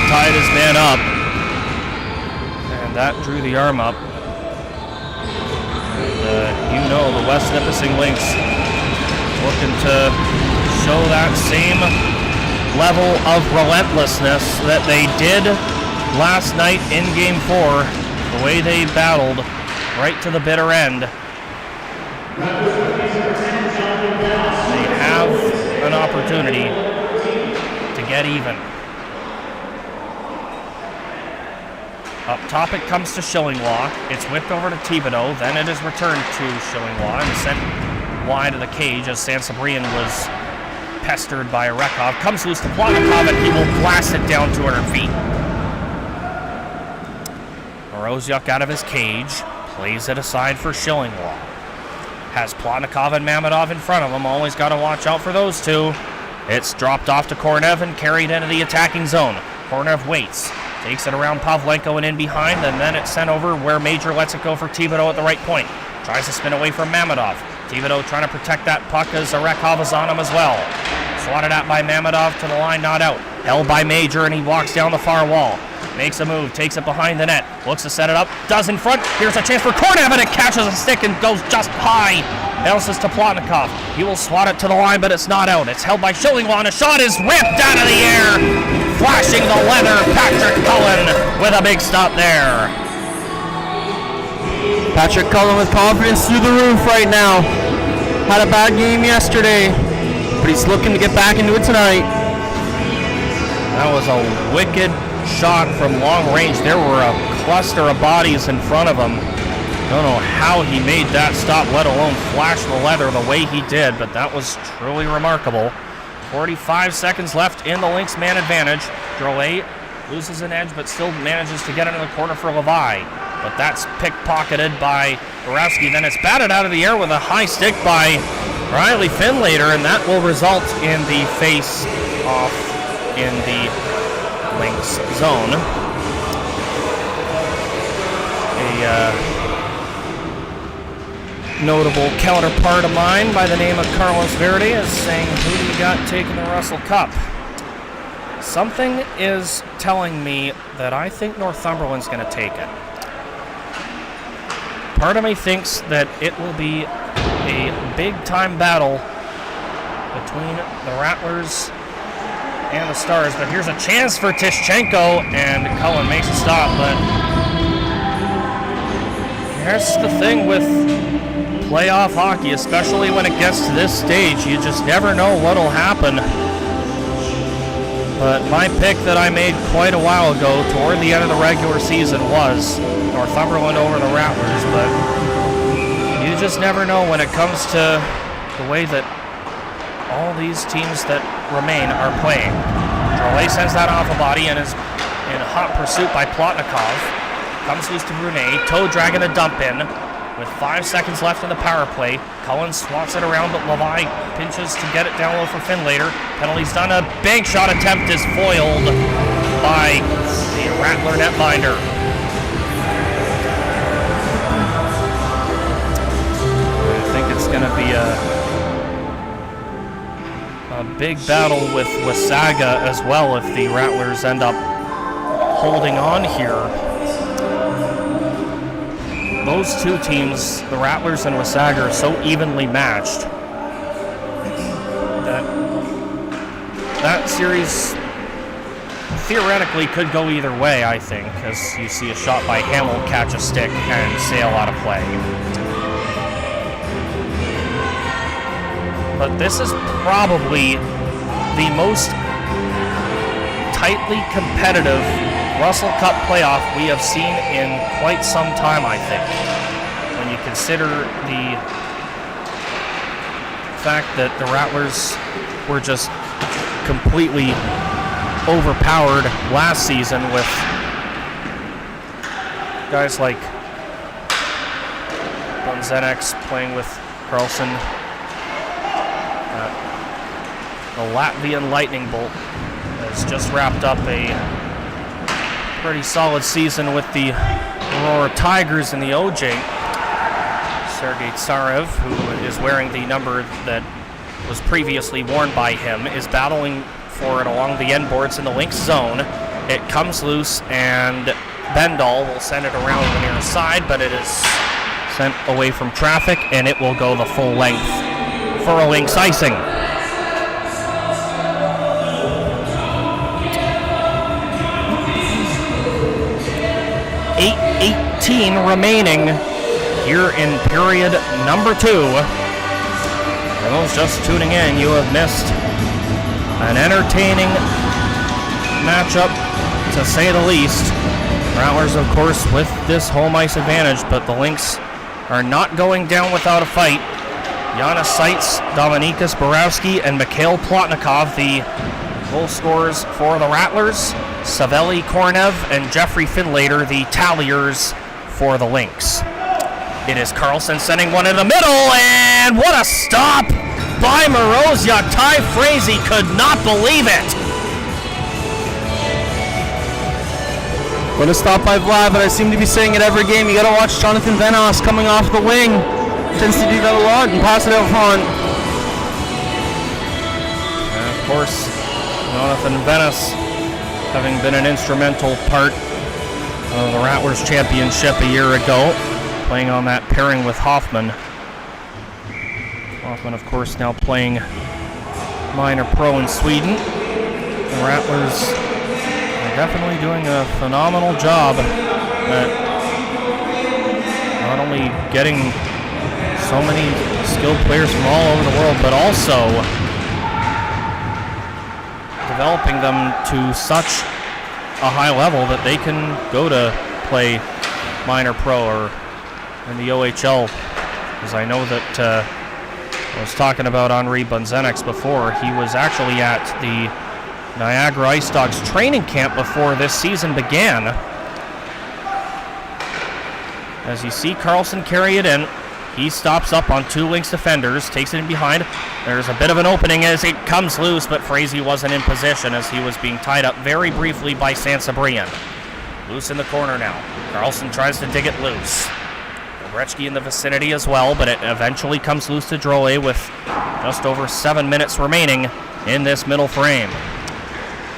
tied his man up, and that drew the arm up. And the West Nipissing Lynx looking to show that same level of relentlessness that they did last night in Game 4, the way they battled right to the bitter end. They have an opportunity to get even. Up top it comes to Schillinglaw. It's whipped over to Thibodeau. Then it is returned to Schillinglaw and sent wide of the cage as Sansabrian was pestered by Arekov. Comes loose to Plotnikov, and he will blast it down 200 feet. Moroziuk out of his cage. Plays it aside for Schillinglaw. Has Plotnikov and Mamedov in front of him. Always got to watch out for those two. It's dropped off to Kornev and carried into the attacking zone. Kornev waits. Takes it around Pavlenko and in behind, and then it's sent over where Major lets it go for Thibodeau at the right point. Tries to spin away from Mamedov. Thibodeau trying to protect that puck as Arekov is on him as well. Swatted at by Mamedov to the line, not out. Held by Major, and he walks down the far wall. Makes a move, takes it behind the net, looks to set it up, does in front. Here's a chance for Kornev, and it catches a stick and goes just high. Bounces to Plotnikov. He will swat it to the line, but it's not out. It's held by Schillinglaw, and a shot is ripped out of the air. Flashing the leather, Patrick Cullen with a big stop there. Patrick Cullen with confidence through the roof right now. Had a bad game yesterday, but he's looking to get back into it tonight. That was a wicked shot from long range. There were a cluster of bodies in front of him. Don't know how he made that stop, let alone flash the leather the way he did, but that was truly remarkable. 45 seconds left in the Lynx man advantage. Drolet loses an edge, but still manages to get into the corner for Levi. But that's pickpocketed by Borowski. Then it's batted out of the air with a high stick by Riley Finlater, and that will result in the face-off in the Lynx zone. A notable counterpart of mine by the name of Carlos Verde is saying, who do you got taking the Russell Cup? Something is telling me that I think Northumberland's going to take it. Part of me thinks that it will be a big-time battle between the Rattlers and the Stars, but here's a chance for Tishchenko, and Cullen makes a stop, but here's the thing with playoff hockey, especially when it gets to this stage. You just never know what'll happen. But my pick that I made quite a while ago toward the end of the regular season was Northumberland over the Rattlers, but you just never know when it comes to the way that all these teams that remain are playing. Drolet sends that off a body and is in hot pursuit by Plotnikov. Comes loose to Brunet, toe dragging the dump in. With 5 seconds left in the power play, Cullen swats it around, but Levi pinches to get it down low for Finlater. Penalty's done. A bank shot attempt is foiled by the Rattler netminder. I think it's going to be a big battle with Wasaga as well if the Rattlers end up holding on here. Those two teams, the Rattlers and Wasaga, are so evenly matched that series theoretically could go either way, I think, as you see a shot by Hamill catch a stick and sail out of play. But this is probably the most tightly competitive Russell Cup playoff we have seen in quite some time, I think. When you consider the fact that the Rattlers were just completely overpowered last season with guys like Bonzenex playing with Carlson. The Latvian Lightning Bolt has just wrapped up a pretty solid season with the Aurora Tigers in the OJ. Sergei Tsarev, who is wearing the number that was previously worn by him, is battling for it along the end boards in the Lynx zone. It comes loose, and Bendall will send it around the near side, but it is sent away from traffic, and it will go the full length for a Lynx icing. 8:18 remaining here in period number 2. For those just tuning in, you have missed an entertaining matchup, to say the least. Rattlers, of course, with this home ice advantage, but the Lynx are not going down without a fight. Yana Seitz, Dominikas Borowski, and Mikhail Plotnikov, the goal scorers for the Rattlers. Savelli Kornev and Jeffrey Finlater, the talliers for the Lynx. It is Carlson sending one in the middle, and what a stop by Morozia. Ty Frazee could not believe it. What a stop by Vlad, but I seem to be saying it every game. You got to watch Jonathan Venos coming off the wing. Tends to do that a lot and pass it out front. And of course, Jonathan Venos, having been an instrumental part of the Rattlers championship a year ago, playing on that pairing with Hoffman. Hoffman, of course, now playing minor pro in Sweden. The Rattlers are definitely doing a phenomenal job at not only getting so many skilled players from all over the world, but also developing them to such a high level that they can go to play minor pro or in the OHL. Because I know that I was talking about Henri Bonzenex before. He was actually at the Niagara Ice Dogs training camp before this season began. As you see Carlson carry it in, he stops up on 2 Lynx defenders, takes it in behind. There's a bit of an opening as it comes loose, but Frazee wasn't in position as he was being tied up very briefly by Sansabrian. Loose in the corner now. Carlson tries to dig it loose. Gretzky in the vicinity as well, but it eventually comes loose to Drolet with just over 7 minutes remaining in this middle frame.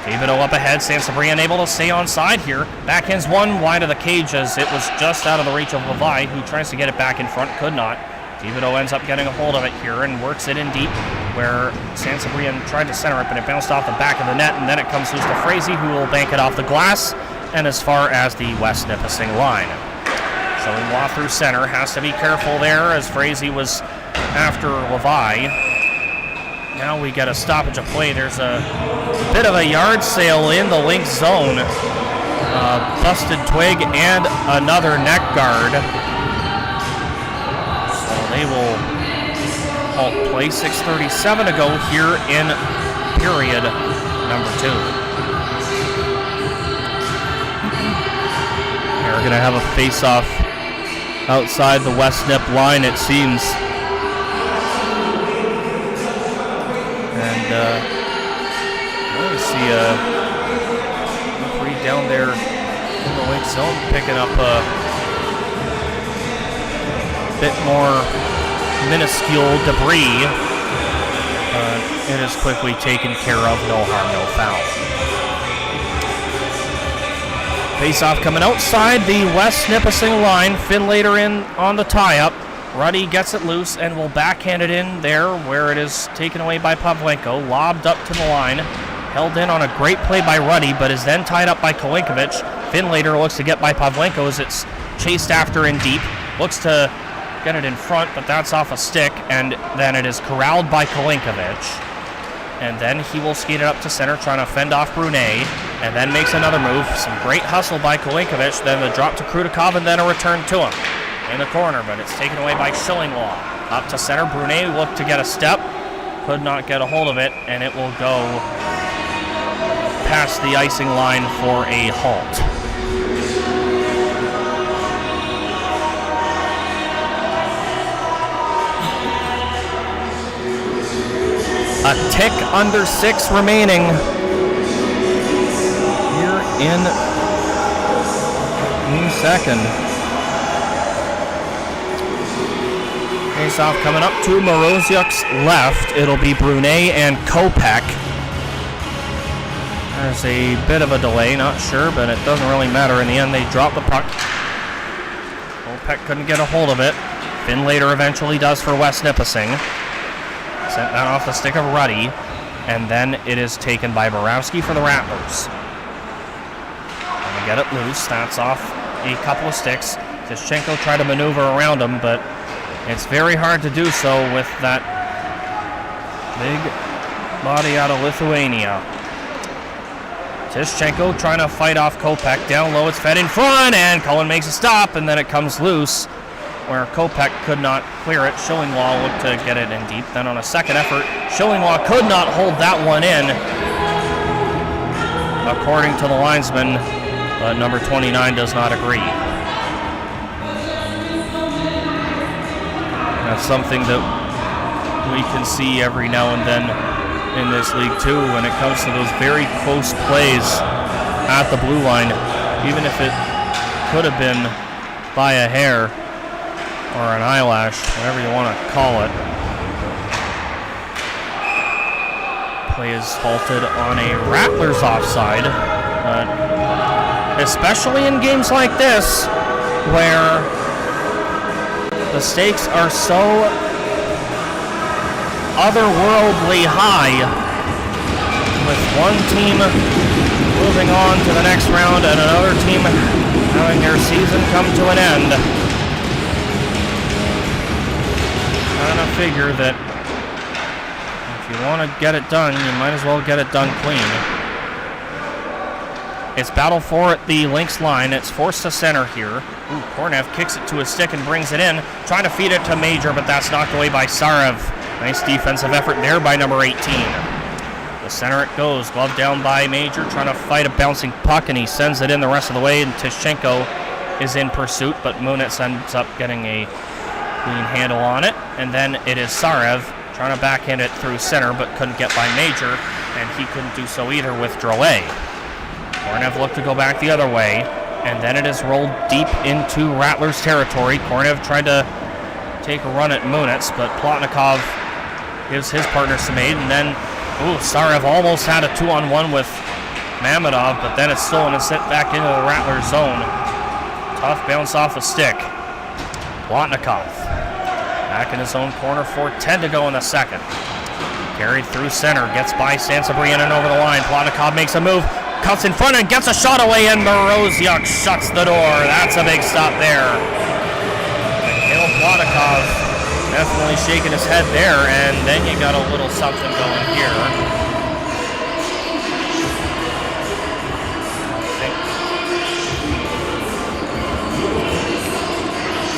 Thibodeau up ahead, Sansabrian able to stay on side here. Backhands one wide of the cage as it was just out of the reach of Levi, who tries to get it back in front, could not. Thibodeau ends up getting a hold of it here and works it in deep, where Sansabrian tried to center it, but it bounced off the back of the net, and then it comes loose to Frazee, who will bank it off the glass and as far as the West Nipissing line. Showing Waugh through center, has to be careful there as Frazee was after Levi. Now we get a stoppage of play. There's a bit of a yard sale in the Lynx zone. Busted twig and another neck guard. So they will halt play. 6:37 to go here in period number 2. They're going to have a face-off outside the West Nip line, it seems. We see a referee down there in the Lynx zone picking up a bit more minuscule debris. It is quickly taken care of. No harm, no foul. Face-off coming outside the West Nipissing line. Finlater in on the tie-up. Ruddy gets it loose and will backhand it in there where it is taken away by Pavlenko. Lobbed up to the line. held in on a great play by Ruddy, but is then tied up by Kolinkovic. Finlater looks to get by Pavlenko as it's chased after in deep. Looks to get it in front, but that's off a stick, and then it is corralled by Kolinkovic. And then he will skate it up to center, trying to fend off Brunet, and then makes another move. Some great hustle by Kolinkovic, then the drop to Krutikov, and then a return to him in the corner, but it's taken away by Schillinglaw. Up to center, Brunet looked to get a step, could not get a hold of it, and it will go past the icing line for a halt. A tick under 6 remaining here in second. Face-off coming up to Moroziuk's left. It'll be Brunet and Kopech. There's a bit of a delay, not sure, but it doesn't really matter. In the end, they drop the puck. Kopech couldn't get a hold of it. Finlater eventually does for West Nipissing. Sent that off the stick of Ruddy, and then it is taken by Borowski for the Rattlers. And they get it loose. That's off a couple of sticks. Tischenko tried to maneuver around him, but it's very hard to do so with that big body out of Lithuania. Tischenko trying to fight off Kopech. Down low, it's fed in front, and Cullen makes a stop, and then it comes loose, where Kopech could not clear it. Schillinglaw looked to get it in deep. Then on a second effort, Schillinglaw could not hold that one in, according to the linesman, but number 29 does not agree. That's something that we can see every now and then in this league too, when it comes to those very close plays at the blue line, even if it could have been by a hair or an eyelash, whatever you want to call it. Play is halted on a Rattlers offside, especially in games like this, where the stakes are so otherworldly high, with one team moving on to the next round and another team having their season come to an end. Kind of figure that if you want to get it done, you might as well get it done clean. It's battle for at the Lynx line. It's forced to center here. Kornev kicks it to his stick and brings it in, trying to feed it to Major, but that's knocked away by Sarev. Nice defensive effort there by number 18. The center it goes, glove down by Major, trying to fight a bouncing puck, and he sends it in the rest of the way, and Tischenko is in pursuit, but Munitz ends up getting a clean handle on it, and then it is Sarev trying to backhand it through center, but couldn't get by Major, and he couldn't do so either with Drouet. Kornev looked to go back the other way, and then it is rolled deep into Rattlers territory. Kornev tried to take a run at Munitz, but Plotnikov gives his partner some aid, and then Sarev almost had a 2-on-1 with Mamedov, but then it's stolen and sent back into the Rattlers zone. Tough bounce off a stick. Plotnikov back in his own corner, 4:10 to go in the second. Carried through center, gets by Sansabrian and over the line. Plotnikov makes a move, cuts in front and gets a shot away, and Moroziuk shuts the door. That's a big stop there. Mikhail Plotnikov definitely shaking his head there, and then you got a little something going here.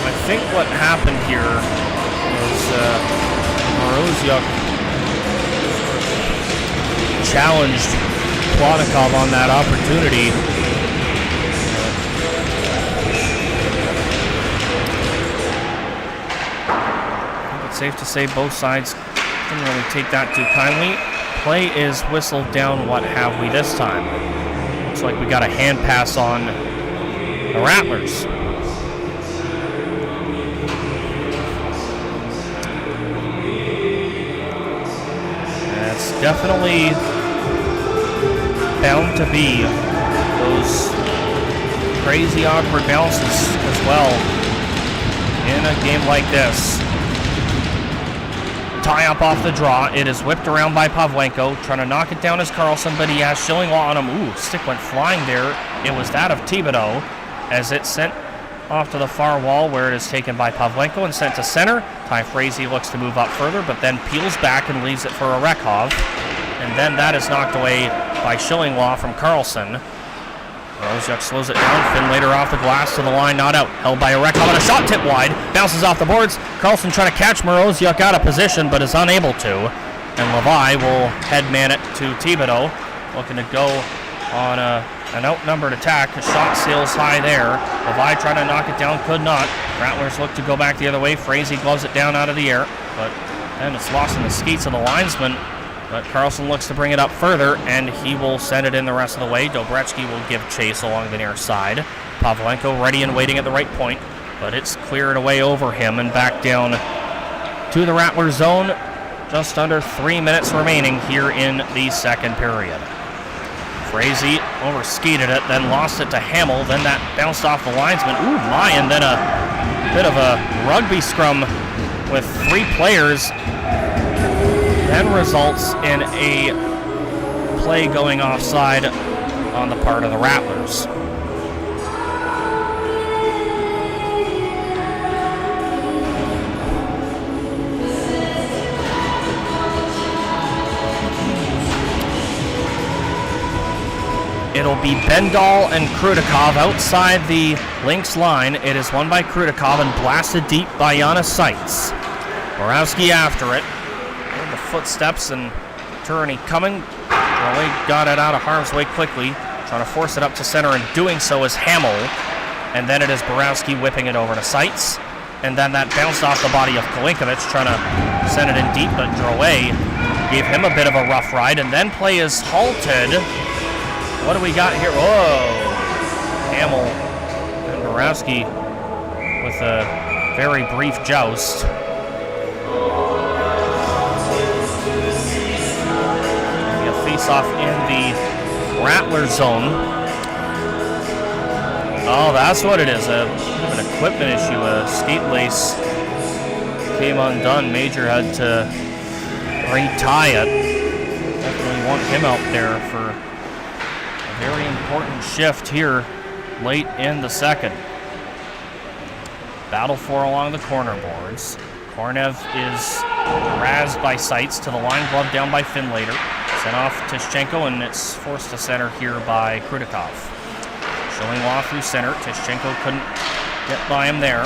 I think what happened here was Moroziuk challenged Plotnikov on that opportunity. Safe to say both sides didn't really take that too kindly. Play is whistled down. What have we this time? Looks like we got a hand pass on the Rattlers. It's definitely bound to be those crazy awkward bounces as well in a game like this. tie-up off the draw. It is whipped around by Pavlenko. Trying to knock it down is Carlson, but he has Schillinglaw on him. Ooh, stick went flying there. It was that of Thibodeau as it sent off to the far wall where it is taken by Pavlenko and sent to center. Ty Frazee looks to move up further, but then peels back and leaves it for Orekhov. And then that is knocked away by Schillinglaw from Carlson. Moroziuk slows it down. Finlater off the glass to the line, not out. Held by Orekhov and a shot tip wide. Bounces off the boards. Carlson trying to catch Moroziuk out of position, but is unable to. And Levi will headman it to Thibodeau. Looking to go on an outnumbered attack. A shot sails high there. Levi trying to knock it down, could not. Rattlers look to go back the other way. Frazee gloves it down out of the air, but then it's lost in the skates of the linesman. But Carlson looks to bring it up further, and he will send it in the rest of the way. Dobretsky will give chase along the near side. Pavlenko ready and waiting at the right point, but it's cleared away over him and back down to the Rattler zone. Just under 3 minutes remaining here in the second period. Frazee overskated it, then lost it to Hamill. Then that bounced off the linesman. Ooh, my, and then a bit of a rugby scrum with 3 players. Then results in a play going offside on the part of the Rattlers. It'll be Bendall and Krudikov outside the Lynx line. It is won by Krudikov and blasted deep by Janis Seitz. Borowski after it. The footsteps and Turini coming. Raleigh got it out of harm's way quickly, trying to force it up to center, and doing so is Hamill. And then it is Borowski whipping it over to Seitz. And then that bounced off the body of Kalinkovic, trying to send it in deep, but Drouet gave him a bit of a rough ride. And then play is halted. What do we got here? Whoa! Hamill and Borowski with a very brief joust. Face-off in the Rattler zone. Oh, that's what it is. An equipment issue. A skate lace came undone. Major had to retie it. Definitely want him out there for a very important shift here late in the second. Battle for along the corner boards. Kornev is razzed by Seitz to the line, glove down by Finlater. Sent off Tishchenko, and it's forced to center here by Krudikov. Schillinglaw through center. Tishchenko couldn't get by him there.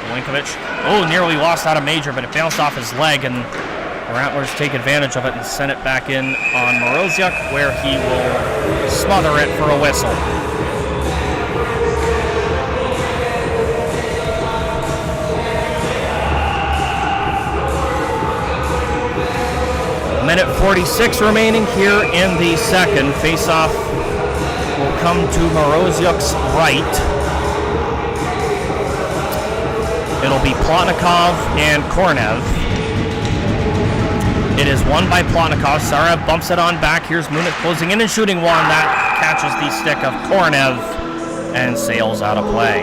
Kalinkovic, nearly lost out of Major, but it bounced off his leg, and the Rattlers take advantage of it and send it back in on Moroziuk, where he will smother it for a whistle. Minute 46 remaining here in the second. Face-off will come to Moroziuk's right. It'll be Plotnikov and Kornev. It is won by Plotnikov. Sarev bumps it on back. Here's Munich closing in and shooting one. That catches the stick of Kornev and sails out of play.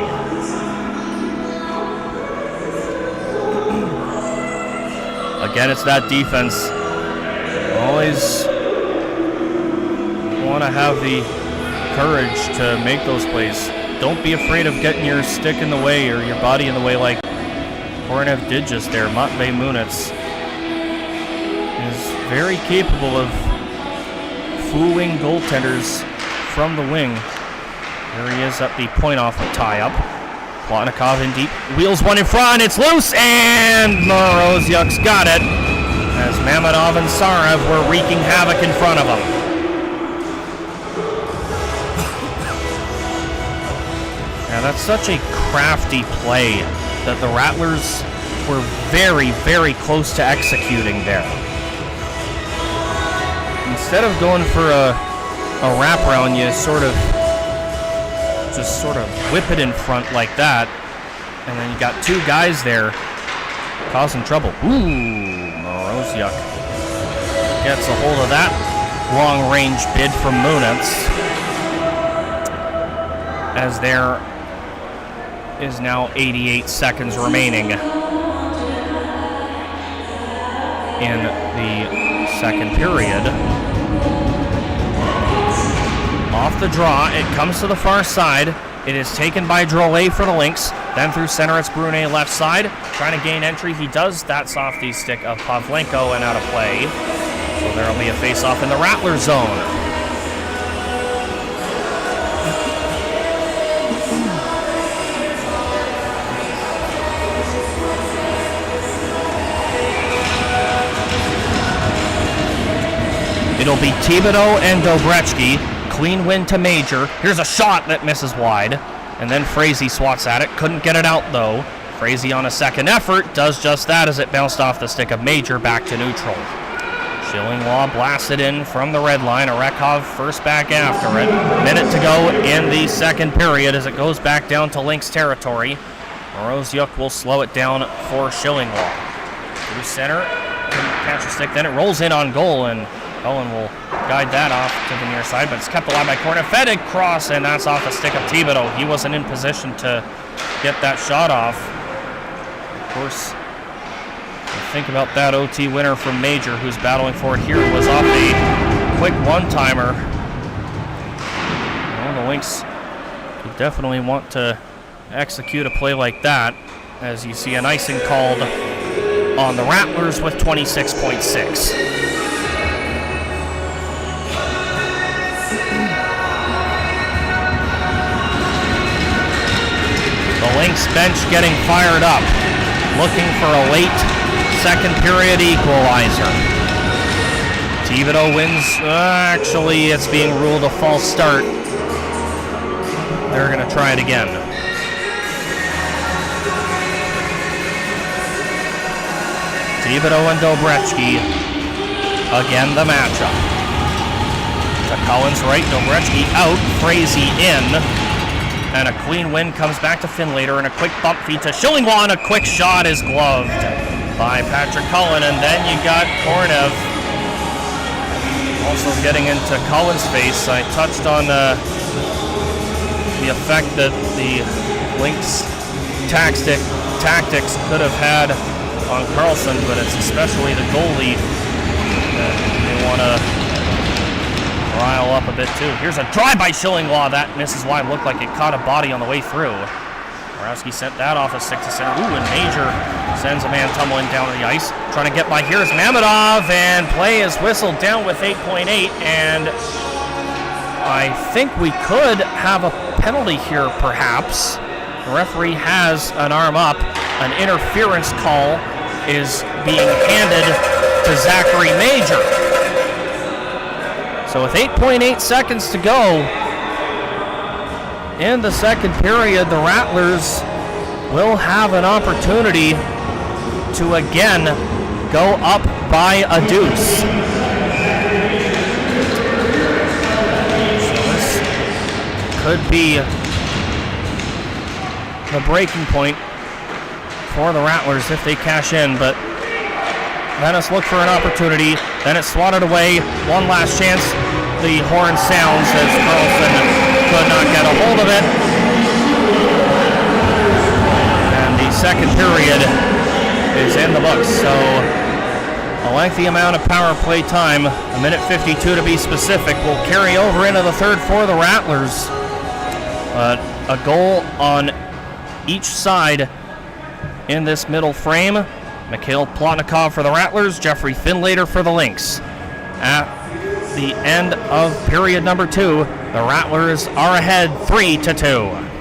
Again, it's that defense. Always want to have the courage to make those plays. Don't be afraid of getting your stick in the way or your body in the way like Kornev did just there. Matvei Munitz is very capable of fooling goaltenders from the wing. There he is at the point off a tie-up. Plotnikov in deep, wheels one in front, it's loose, and Moroziuk's got it, as Mamadov and Sarev were wreaking havoc in front of him. Now that's such a crafty play that the Rattlers were very, very close to executing there. Instead of going for a wraparound, you sort of whip it in front like that, and then you got two guys there causing trouble. Moroziuk gets a hold of that long-range bid from Munitz, as there is now 88 seconds remaining. in the second period. Off the draw, it comes to the far side. It is taken by Drolet for the Lynx. Then through center, it's Brunet left side. Trying to gain entry, he does. That's off the stick of Pavlenko and out of play. So there will be a face-off in the Rattlers zone. It'll be Thibodeau and Dobretsky. Clean win to Major. Here's a shot that misses wide. And then Frazee swats at it. Couldn't get it out, though. Frazee on a second effort does just that as it bounced off the stick of Major back to neutral. Shillinglaw blasted in from the red line. Arekov first back after it. Minute to go in the second period as it goes back down to Lynx territory. Moroziuk will slow it down for Shillinglaw. Through center. Couldn't catch a stick. Then it rolls in on goal, and Cullen will guide that off to the near side, but it's kept alive by corner. Fed cross, and that's off the stick of Thibodeau. He wasn't in position to get that shot off. Of course, think about that OT winner from Major, who's battling for it here, was off a quick one-timer. Well, the Lynx could definitely want to execute a play like that, as you see an icing called on the Rattlers with 26.6. The Lynx bench getting fired up, looking for a late second period equalizer. Thibodeau wins. Actually, it's being ruled a false start. They're going to try it again. Thibodeau and Dobretsky. Again, the matchup. To Collins right, Dobretsky out, Frazee in. And a clean win comes back to Finlater, and a quick bump feed to Shillinglaw, and a quick shot is gloved by Patrick Cullen. And then you got Kornev also getting into Cullen's face. I touched on the effect that the Lynx tactics could have had on Carlson, but it's especially the goalie that they want to rile up a bit too. Here's a drive by Shillinglaw. That misses wide. Looked like it caught a body on the way through. Borowski sent that off a stick to center. Ooh, and Major sends a man tumbling down to the ice. Trying to get by. Here's Mamedov, and play is whistled down with 8.8, and I think we could have a penalty here, perhaps. The referee has an arm up. An interference call is being handed to Zachary Major. So with 8.8 seconds to go in the second period, the Rattlers will have an opportunity to again go up by a deuce. So this could be the breaking point for the Rattlers if they cash in, but let us look for an opportunity. Then it's swatted away. One last chance. The horn sounds as Carlson could not get a hold of it. And the second period is in the books. So a lengthy amount of power play time, a minute 52 to be specific, will carry over into the third for the Rattlers. A goal on each side in this middle frame. Mikhail Plotnikov for the Rattlers, Jeffrey Finlater for the Lynx. At the end of period number 2, the Rattlers are ahead 3-2.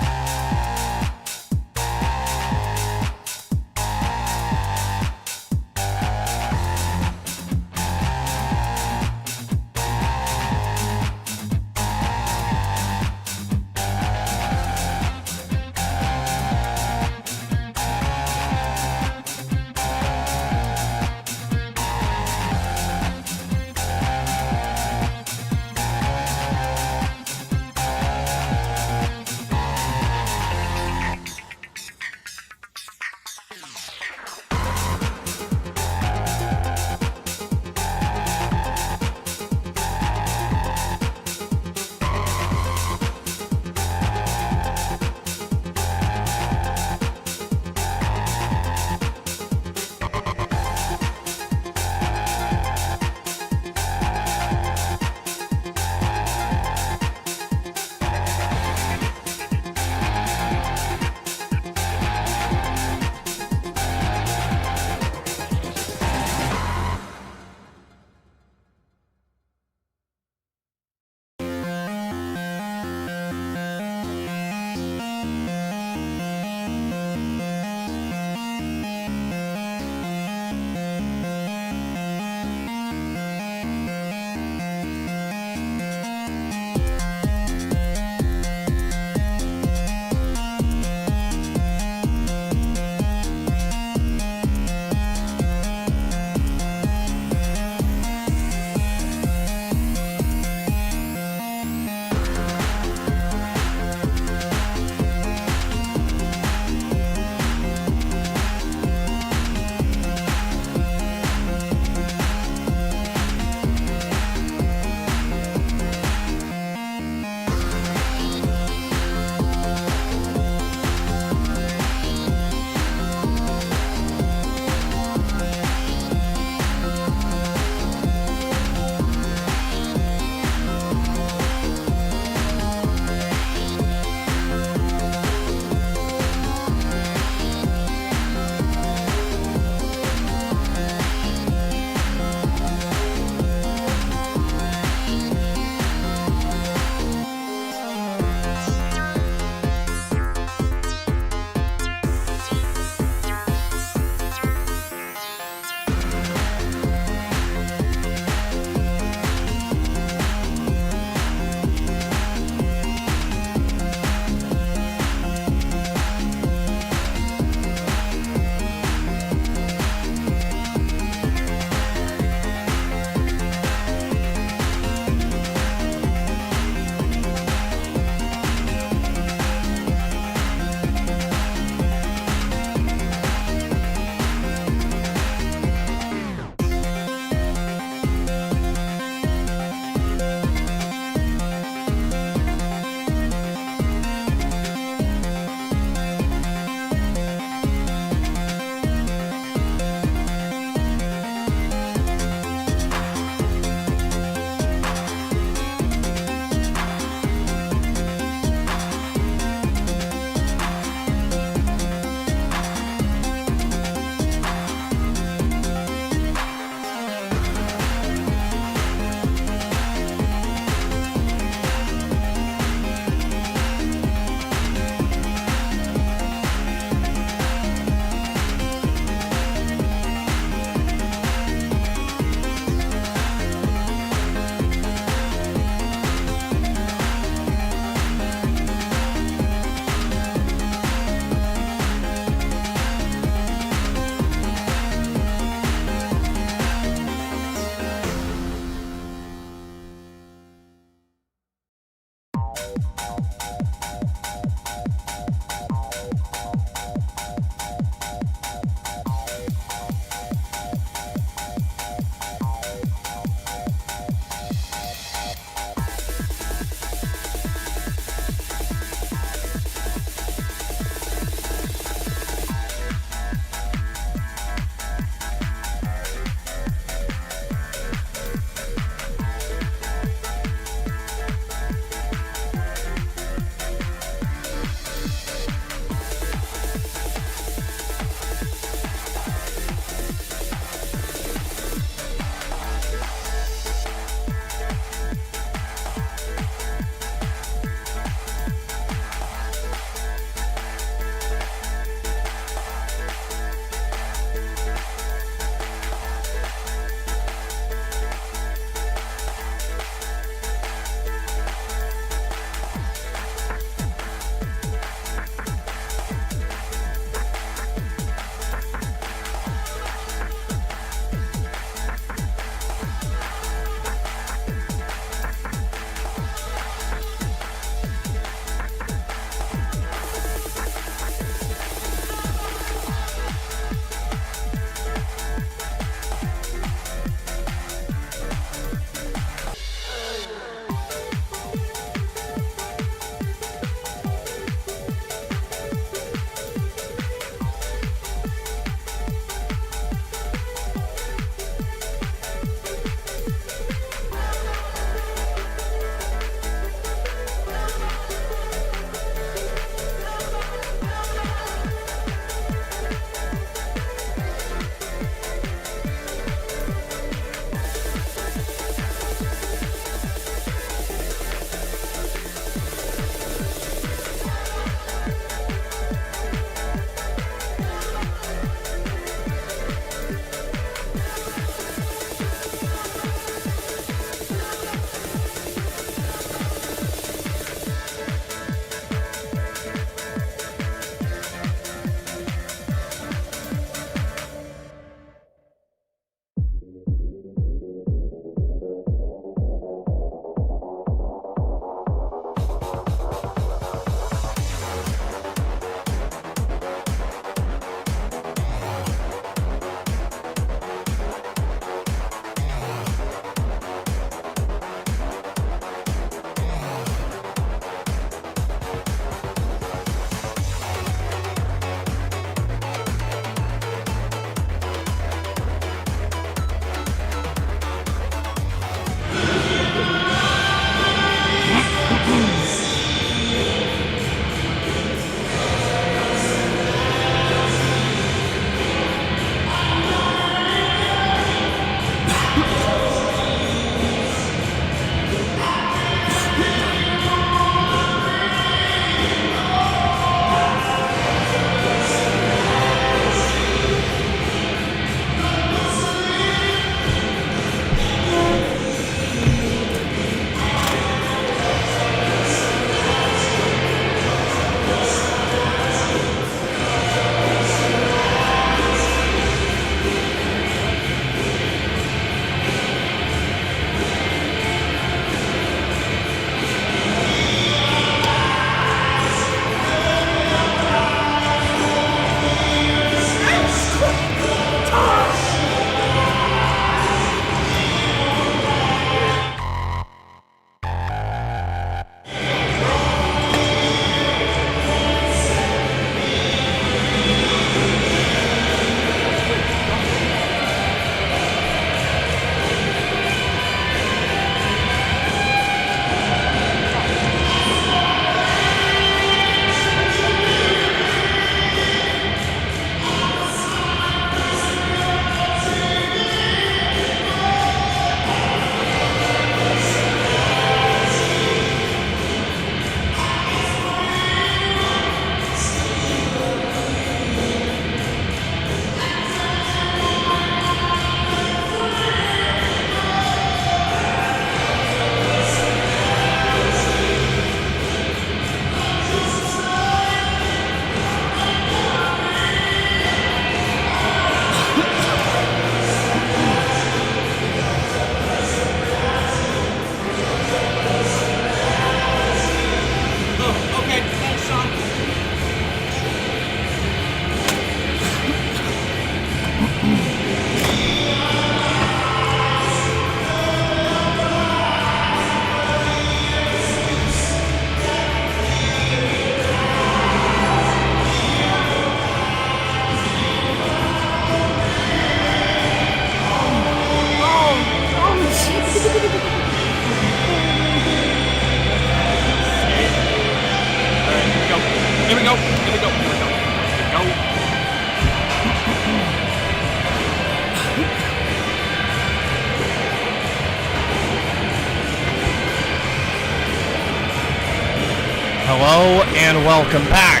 Hello and welcome back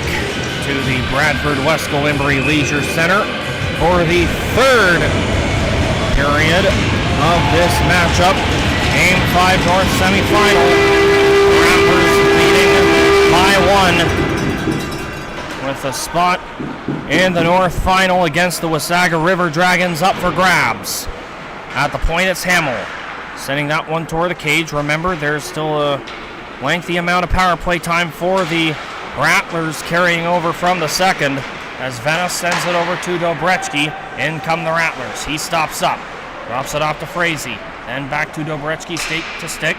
to the Bradford Wesco Embry Leisure Center for the third period of this matchup. Game 5 North semifinal. Rattlers leading by 1 with a spot in the North final against the Wasaga River Dragons up for grabs. At the point, it's Hamill sending that one toward the cage. Remember, there's still a lengthy amount of power play time for the Rattlers, carrying over from the second as Venice sends it over to Dobretsky. In come the Rattlers. He stops up, drops it off to Frazee, then back to Dobretsky, stick to stick.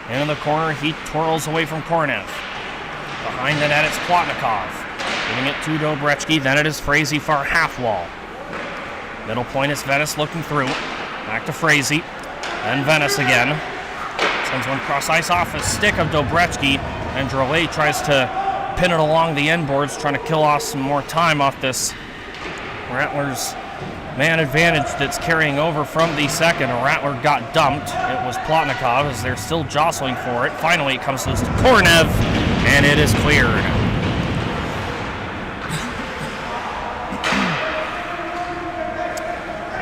Into the corner, he twirls away from Kornev. Behind the net, it's Plotnikov. Giving it to Dobretsky, then it is Frazee far half wall. Middle point is Venice looking through. Back to Frazee, then Venice again. Sends one cross ice off a stick of Dobretsky, and Drolet tries to pin it along the end boards, trying to kill off some more time off this Rattlers man advantage that's carrying over from the second. A Rattler got dumped. It was Plotnikov as they're still jostling for it. Finally, it comes to Kornev, and it is cleared.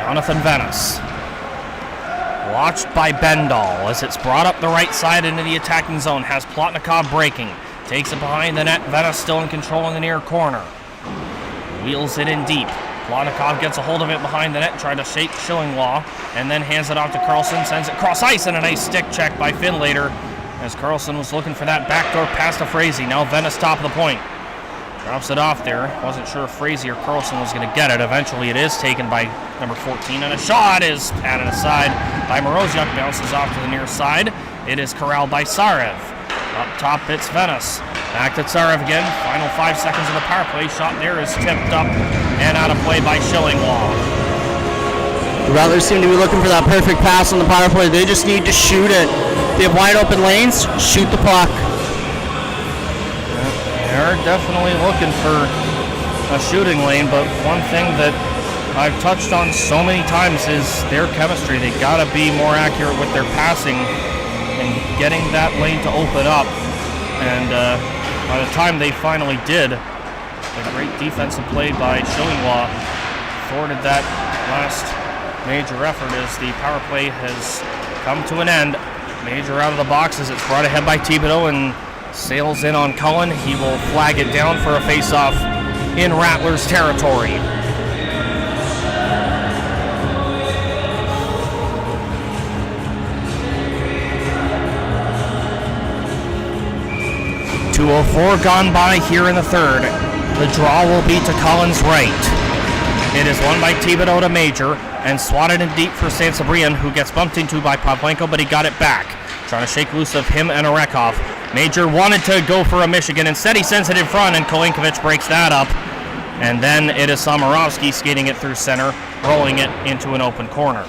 Jonathan Venice, watched by Bendall as it's brought up the right side into the attacking zone. Has Plotnikov breaking. Takes it behind the net. Venice still in control in the near corner. Wheels it in deep. Plotnikov gets a hold of it behind the net, trying to shake Schillinglaw, and then hands it off to Carlson. Sends it cross ice, and a nice stick check by Finlater as Carlson was looking for that backdoor pass to Frazee. Now Venice top of the point. Drops it off there. Wasn't sure if Frazee or Carlson was going to get it. Eventually it is taken by number 14, and a shot is patted aside by Moroziuk. Bounces off to the near side. It is corralled by Sarev. Up top, it's Venice. Back to Sarev again. Final 5 seconds of the power play. Shot there is tipped up and out of play by Schillinglaw. The Rattlers seem to be looking for that perfect pass on the power play. They just need to shoot it. They have wide open lanes. Shoot the puck. They're definitely looking for a shooting lane, but one thing that I've touched on so many times is their chemistry. They got to be more accurate with their passing and getting that lane to open up. And by the time they finally did, a great defensive play by Schillinglaw thwarted that last major effort as the power play has come to an end. Major out of the box as it's brought ahead by Thibodeau and sails in on Cullen. He will flag it down for a face-off in Rattlers territory. .204 gone by here in the third. The draw will be to Cullen's right. It is won by Thibodeau to Major and swatted in deep for Sansabrian, who gets bumped into by Pavlenko, but he got it back. Trying to shake loose of him and Arekov. Major wanted to go for a Michigan. Instead, he sends it in front, and Kolinkovich breaks that up. And then it is Samarovsky skating it through center, rolling it into an open corner.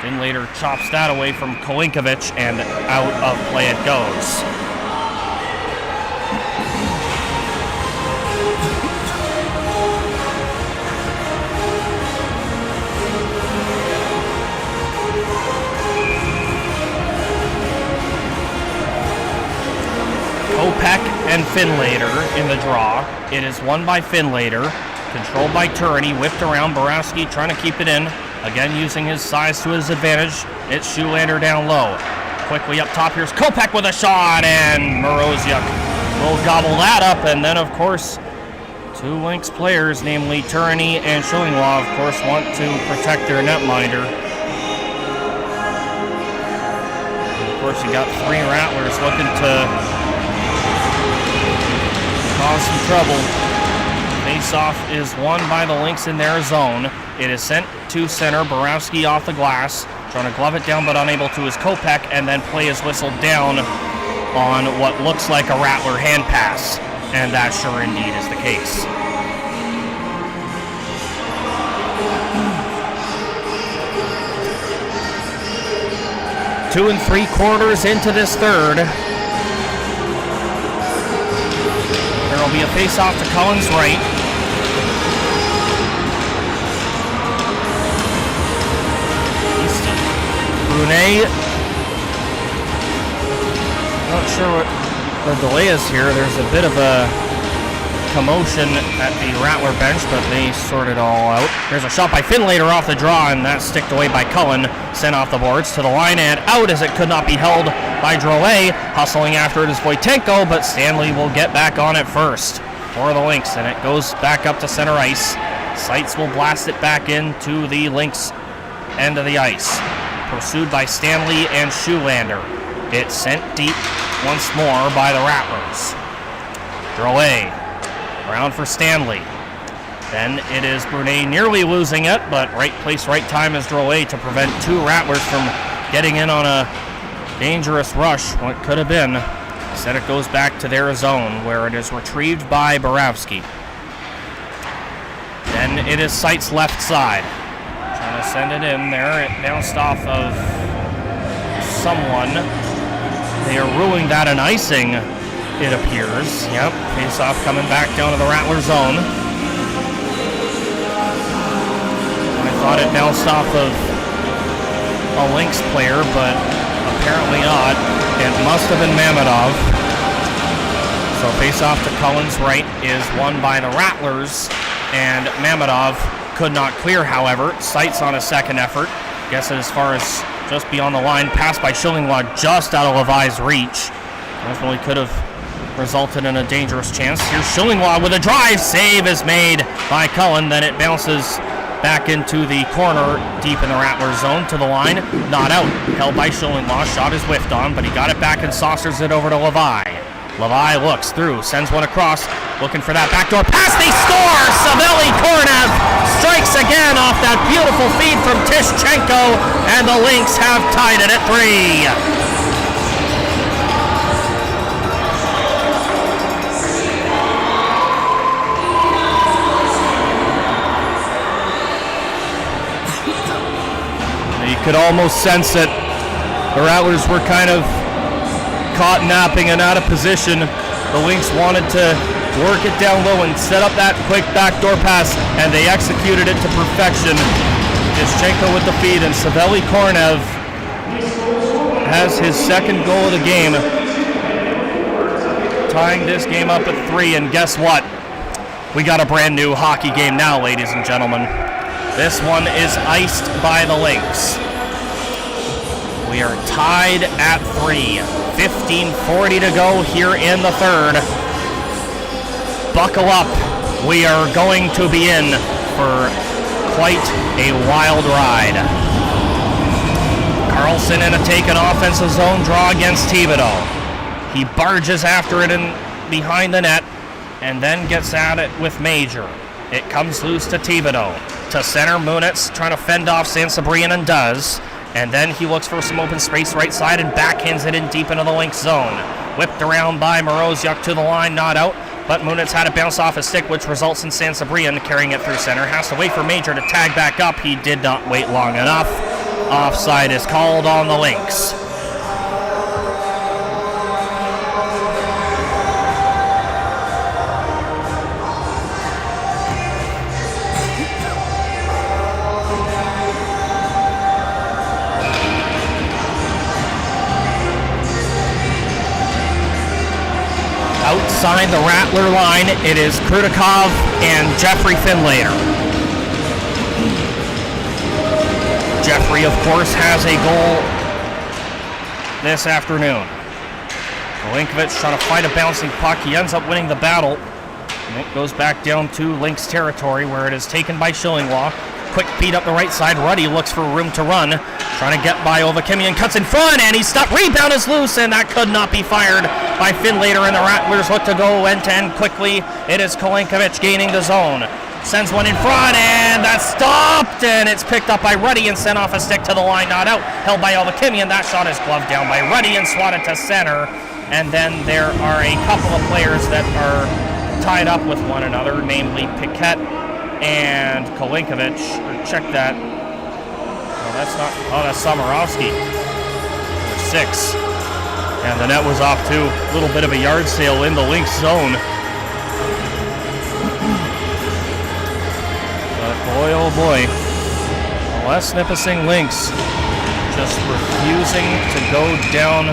Finlater chops that away from Kolinkovich, and out of play it goes. Kopech and Finlater in the draw. It is won by Finlater, controlled by Turini, whipped around. Borowski trying to keep it in, again using his size to his advantage. It's Schuhlander down low. Quickly up top, here's Kopech with a shot, and Moroziuk will gobble that up. And then, of course, two Lynx players, namely Turini and Schillinglaw, of course, want to protect their netminder. Of course, you got three Rattlers looking to cause some trouble. Face-off is won by the Lynx in their zone. It is sent to center. Borowski off the glass, trying to glove it down but unable to is Kopech, and then play is whistled down on what looks like a Rattler hand pass, and that sure indeed is the case. Two and 3/4 into this third. There will be a face-off to Cullen's right. Brunet, not sure what the delay is here. There's a bit of a commotion at the Rattler bench, but they sort it all out. There's a shot by Finlater off the draw, and that's sticked away by Cullen. Sent off the boards to the line and out as it could not be held by Drouet. Hustling after it is Wojtenko, but Stanley will get back on it first for the Lynx, and it goes back up to center ice. Seitz will blast it back into the Lynx end of the ice. Pursued by Stanley and Schuhlander. It's sent deep once more by the Rattlers. Drouet around for Stanley. Then it is Brunet nearly losing it, but right place, right time is Drouet to prevent two Rattlers from getting in on a dangerous rush, what could have been. Instead it goes back to their zone, where it is retrieved by Borowski. Then it is Seitz left side. Trying to send it in there. It bounced off of someone. They are ruling that an icing, it appears. Yep, face-off coming back down to the Rattler zone. I thought it bounced off of a Lynx player, but apparently not. It must have been Mamedov. So face-off to Cullen's right is won by the Rattlers, and Mamedov could not clear, however. Seitz on a second effort. Gets it as far as just beyond the line. Passed by Schillinglaw just out of Levi's reach. Definitely could have resulted in a dangerous chance. Here's Schillinglaw with a drive. Save is made by Cullen. Then it bounces back into the corner deep in the Rattler zone to the line. Not out. Held by Schillinglaw. Shot is whiffed on, but he got it back and saucers it over to Levi. Levi looks through, sends one across, looking for that backdoor pass. They score! Savelli Kornev strikes again off that beautiful feed from Tishchenko, and the Lynx have tied it at 3. You could almost sense it. The Rattlers were kind of caught napping and out of position. The Lynx wanted to work it down low and set up that quick backdoor pass, and they executed it to perfection. Tishchenko with the feed, and Savelli Kornev has his second goal of the game, tying this game up at 3. And guess what? We got a brand new hockey game now, ladies and gentlemen. This one is iced by the Lynx. We are tied at 3. 15:40 to go here in the third. Buckle up. We are going to be in for quite a wild ride. Carlson in a taken offensive zone draw against Thibodeau. He barges after it in behind the net and then gets at it with Major. It comes loose to Thibodeau. To center, Munitz trying to fend off Sansabrian and does. And then he looks for some open space right side and backhands it in deep into the Lynx zone. Whipped around by Moroziuk to the line, not out. But Munitz had it bounce off his stick, which results in Sansabrian carrying it through center. Has to wait for Major to tag back up. He did not wait long enough. Offside is called on the Lynx. Outside the Rattler line, it is Krutikov and Jeffrey Finlater. Jeffrey, of course, has a goal this afternoon. Milinkovic trying to fight a bouncing puck. He ends up winning the battle. And it goes back down to Lynx territory, where it is taken by Schillinglaw. Quick feed up the right side. Ruddy looks for room to run. Trying to get by Ovakimian, cuts in front, and he's stopped. Rebound is loose, and that could not be fired by Finlater, and the Rattlers look to go end-to-end quickly. It is Kolenkovic gaining the zone. Sends one in front, and that's stopped, and it's picked up by Ruddy and sent off a stick to the line, not out. Held by Ovakimian. That shot is gloved down by Ruddy and swatted to center. And then there are a couple of players that are tied up with one another, namely Piquet and Kolenkovic. Check that. Oh, that's not. Oh, that's Somorovsky. 6. And the net was off too. A little bit of a yard sale in the Lynx zone. But boy, oh boy. The West Nipissing Lynx just refusing to go down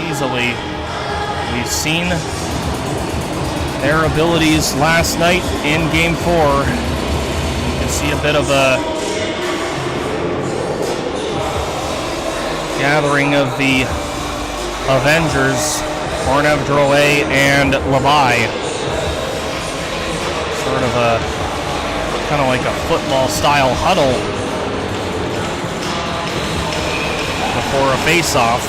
easily. We've seen their abilities last night in Game 4. You can see a bit of a gathering of the Avengers, Kornev, Drouet, and Levi. Sort of a, kind of like a football-style huddle before a face-off.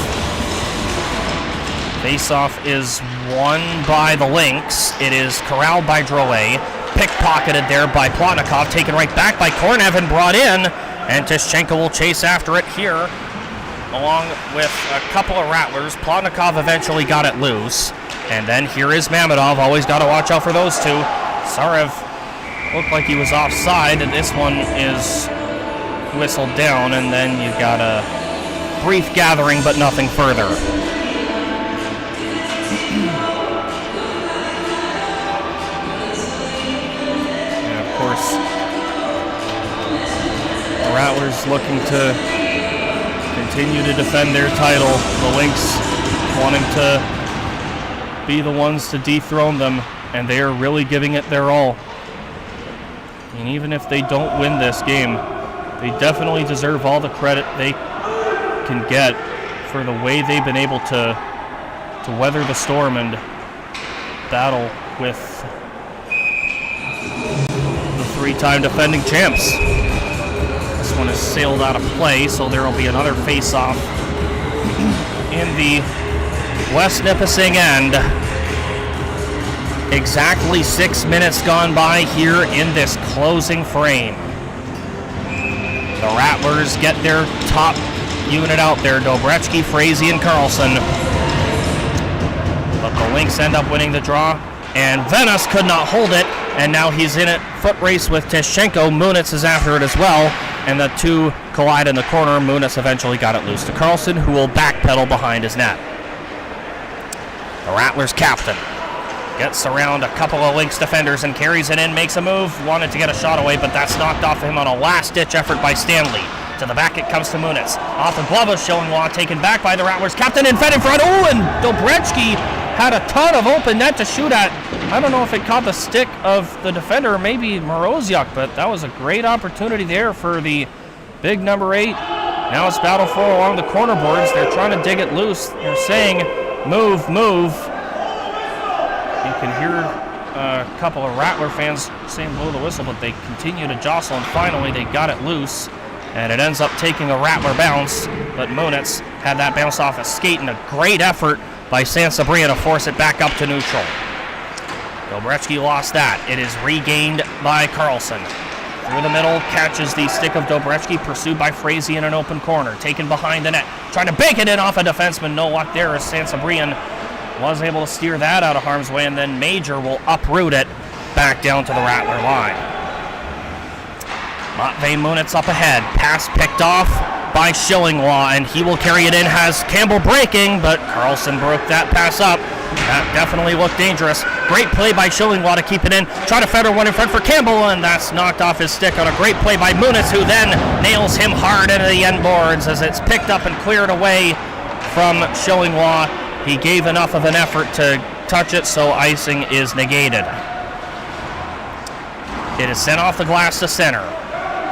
Face-off is won by the Lynx. It is corralled by Drouet, pickpocketed there by Plotnikov, taken right back by Kornev and brought in, and Tishchenko will chase after it here, along with a couple of Rattlers. Plotnikov eventually got it loose, and then here is Mamedov. Always got to watch out for those two. Sarev looked like he was offside, and this one is whistled down, and then you've got a brief gathering, but nothing further. And of course, the Rattlers looking to continue to defend their title. The Lynx wanting to be the ones to dethrone them, and they are really giving it their all. And even if they don't win this game, they definitely deserve all the credit they can get for the way they've been able to weather the storm and battle with the three-time defending champs. This one is sailed out of play, so there will be another face-off in the West Nipissing end. Exactly 6 minutes gone by here in this closing frame. The Rattlers get their top unit out there, Dobretsky, Frazee, and Carlson. But the Lynx end up winning the draw, and Venice could not hold it, and now he's in it. Foot race with Tishchenko. Munitz is after it as well, and the two collide in the corner. Munitz eventually got it loose to Carlson, who will backpedal behind his net. The Rattlers captain gets around a couple of Lynx defenders and carries it in, makes a move, wanted to get a shot away, but that's knocked off him on a last-ditch effort by Stanley. To the back it comes to Munitz. Off the glove of Shillinglaw, taken back by the Rattlers captain and fed in front. Oh, and Dobretsky had a ton of open net to shoot at. I don't know if it caught the stick of the defender or maybe Moroziuk, but that was a great opportunity there for the big number 8. Now it's battle for along the corner boards. They're trying to dig it loose. They're saying, move, move. You can hear a couple of Rattler fans saying blow the whistle, but they continue to jostle, and finally they got it loose, and it ends up taking a Rattler bounce, but Munitz had that bounce off a skate, and a great effort by Sansabria to force it back up to neutral. Dobretsky lost that. It is regained by Carlson. Through the middle, catches the stick of Dobretsky, pursued by Frazee in an open corner, taken behind the net, trying to bank it in off a defenseman. No luck there as Sansabrian was able to steer that out of harm's way, and then Major will uproot it back down to the Rattler line. Matvey Munitz up ahead. Pass picked off by Shillinglaw, and he will carry it in. Has Campbell breaking, but Carlson broke that pass up. That definitely looked dangerous. Great play by Shillinglaw to keep it in. Try to feather one in front for Campbell, and that's knocked off his stick on a great play by Munitz, who then nails him hard into the end boards as it's picked up and cleared away from Shillinglaw. He gave enough of an effort to touch it, so icing is negated. It is sent off the glass to center.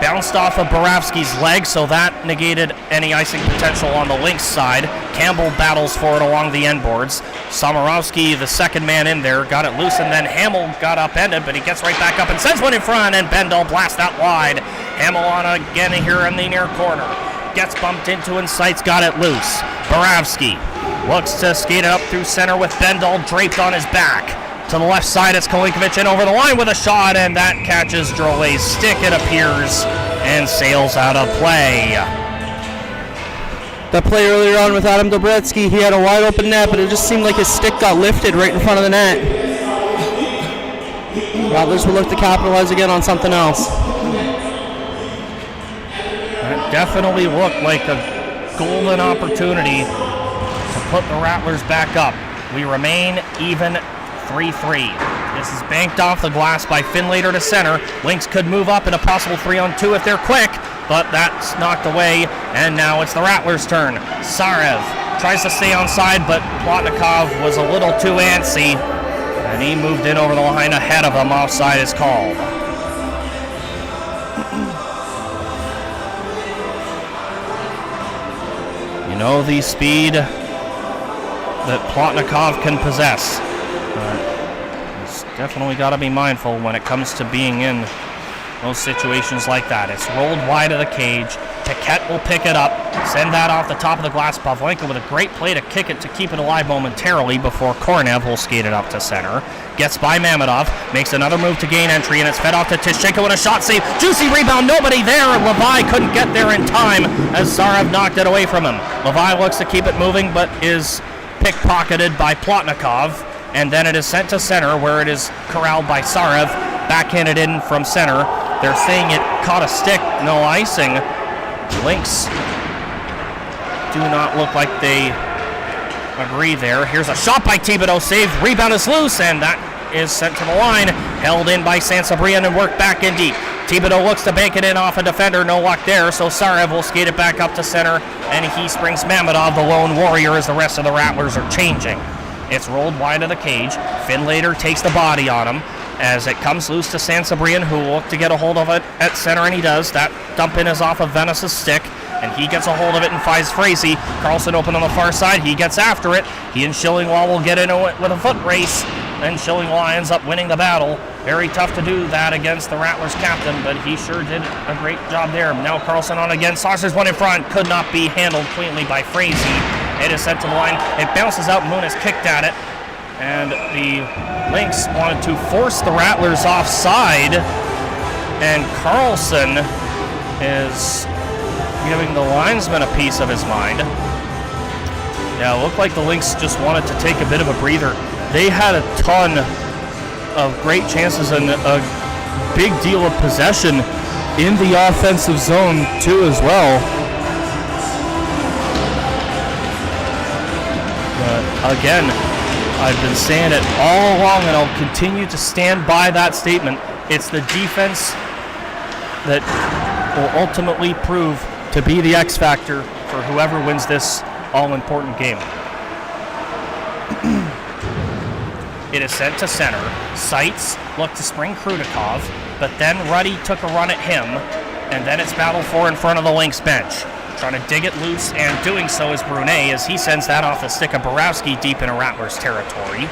Bounced off of Boravsky's leg, so that negated any icing potential on the Lynx side. Campbell battles for it along the end boards. Somorovsky, the second man in there, got it loose, and then Hamill got upended, but he gets right back up and sends one in front, and Bendel blasts that wide. Hamill on again here in the near corner. Gets bumped into and Sights got it loose. Boravsky looks to skate it up through center with Bendel draped on his back. To the left side, it's Kolinkovic in over the line with a shot, and that catches Drolet's stick, it appears, and sails out of play. That play earlier on with Adam Dobretsky, he had a wide open net, but it just seemed like his stick got lifted right in front of the net. Rattlers will look to capitalize again on something else. That definitely looked like a golden opportunity to put the Rattlers back up. We remain even 3-3. This is banked off the glass by Finlater to center. Lynx could move up in a possible 3-on-2 if they're quick, but that's knocked away, and now it's the Rattlers' turn. Sarev tries to stay onside, but Plotnikov was a little too antsy, and he moved in over the line ahead of him. Offside is called. You know the speed that Plotnikov can possess. He's definitely got to be mindful when it comes to being in those situations like that. It's rolled wide of the cage. Paquette will pick it up, send that off the top of the glass. Pavlenka with a great play to kick it to keep it alive momentarily before Kornev will skate it up to center. Gets by Mamedov, makes another move to gain entry, and it's fed off to Tishchenko with a shot save. Juicy rebound, nobody there. Levi couldn't get there in time as Zarev knocked it away from him. Levi looks to keep it moving, but is pickpocketed by Plotnikov, and then it is sent to center where it is corralled by Zarev, backhanded in from center. They're saying it caught a stick, no icing. Lynx do not look like they agree there. Here's a shot by Thibodeau, saved, rebound is loose, and that is sent to the line, held in by Sansabrian and worked back in deep. Thibodeau looks to bank it in off a defender, no luck there, so Zarev will skate it back up to center, and he springs Mamedov, the lone warrior, as the rest of the Rattlers are changing. It's rolled wide of the cage. Finlater takes the body on him as it comes loose to Sansabrian, who will look to get a hold of it at center, and he does. That dump in is off of Venice's stick, and he gets a hold of it and finds Frazee. Carlson open on the far side. He gets after it. He and Schillinglaw will get into it with a foot race, and Schillinglaw ends up winning the battle. Very tough to do that against the Rattlers captain, but he sure did a great job there. Now Carlson on again. Saucer's one in front. Could not be handled cleanly by Frazee. It is sent to the line. It bounces out. Moon has kicked at it. And the Lynx wanted to force the Rattlers offside, and Carlson is giving the linesman a piece of his mind. Yeah, it looked like the Lynx just wanted to take a bit of a breather. They had a ton of great chances and a big deal of possession in the offensive zone too as well. But again, I've been saying it all along, and I'll continue to stand by that statement. It's the defense that will ultimately prove to be the X factor for whoever wins this all-important game. It is sent to center. Seitz looked to spring Krudikov, but then Ruddy took a run at him, and then it's battle for in front of the Lynx bench. Trying to dig it loose, and doing so is Brunet as he sends that off the stick of Borowski deep in a Rattlers territory.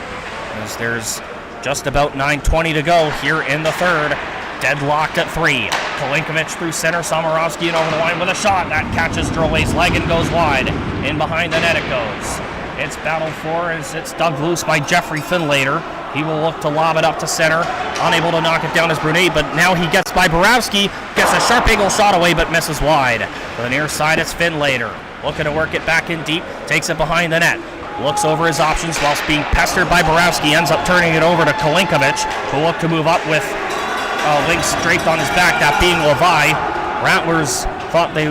As there's just about 9:20 to go here in the third. Deadlocked at 3. Kalinkovic through center, Somorovsky and over the line with a shot. That catches Drole's leg and goes wide. In behind the net it goes. It's battle for as it's dug loose by Jeffrey Finlater. He will look to lob it up to center. Unable to knock it down is Brunet, but now he gets by Borowski. Gets a sharp angle shot away, but misses wide. To the near side, it's Finlater. Looking to work it back in deep. Takes it behind the net. Looks over his options whilst being pestered by Borowski. Ends up turning it over to Kalinkovic, who looked to move up with Lynx draped on his back, that being Levi. Rattlers thought they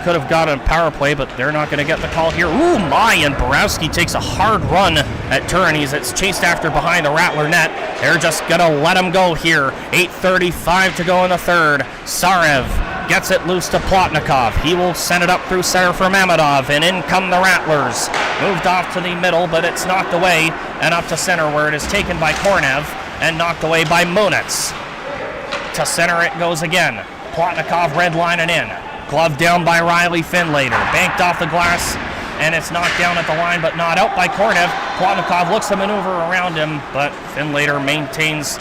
could have got a power play, but they're not going to get the call here. Ooh, my, and Borowski takes a hard run at Turney's. It's chased after behind the Rattler net. They're just going to let him go here. 8:35 to go in the third. Zarev gets it loose to Plotnikov. He will send it up through center for Mamedov, and in come the Rattlers. Moved off to the middle, but it's knocked away, and up to center where it is taken by Kornev, and knocked away by Munitz. To center it goes again. Plotnikov redlining in. Gloved down by Riley Finlater. Banked off the glass, and it's knocked down at the line, but not out by Kornev. Plotnikov looks to maneuver around him, but Finlater maintains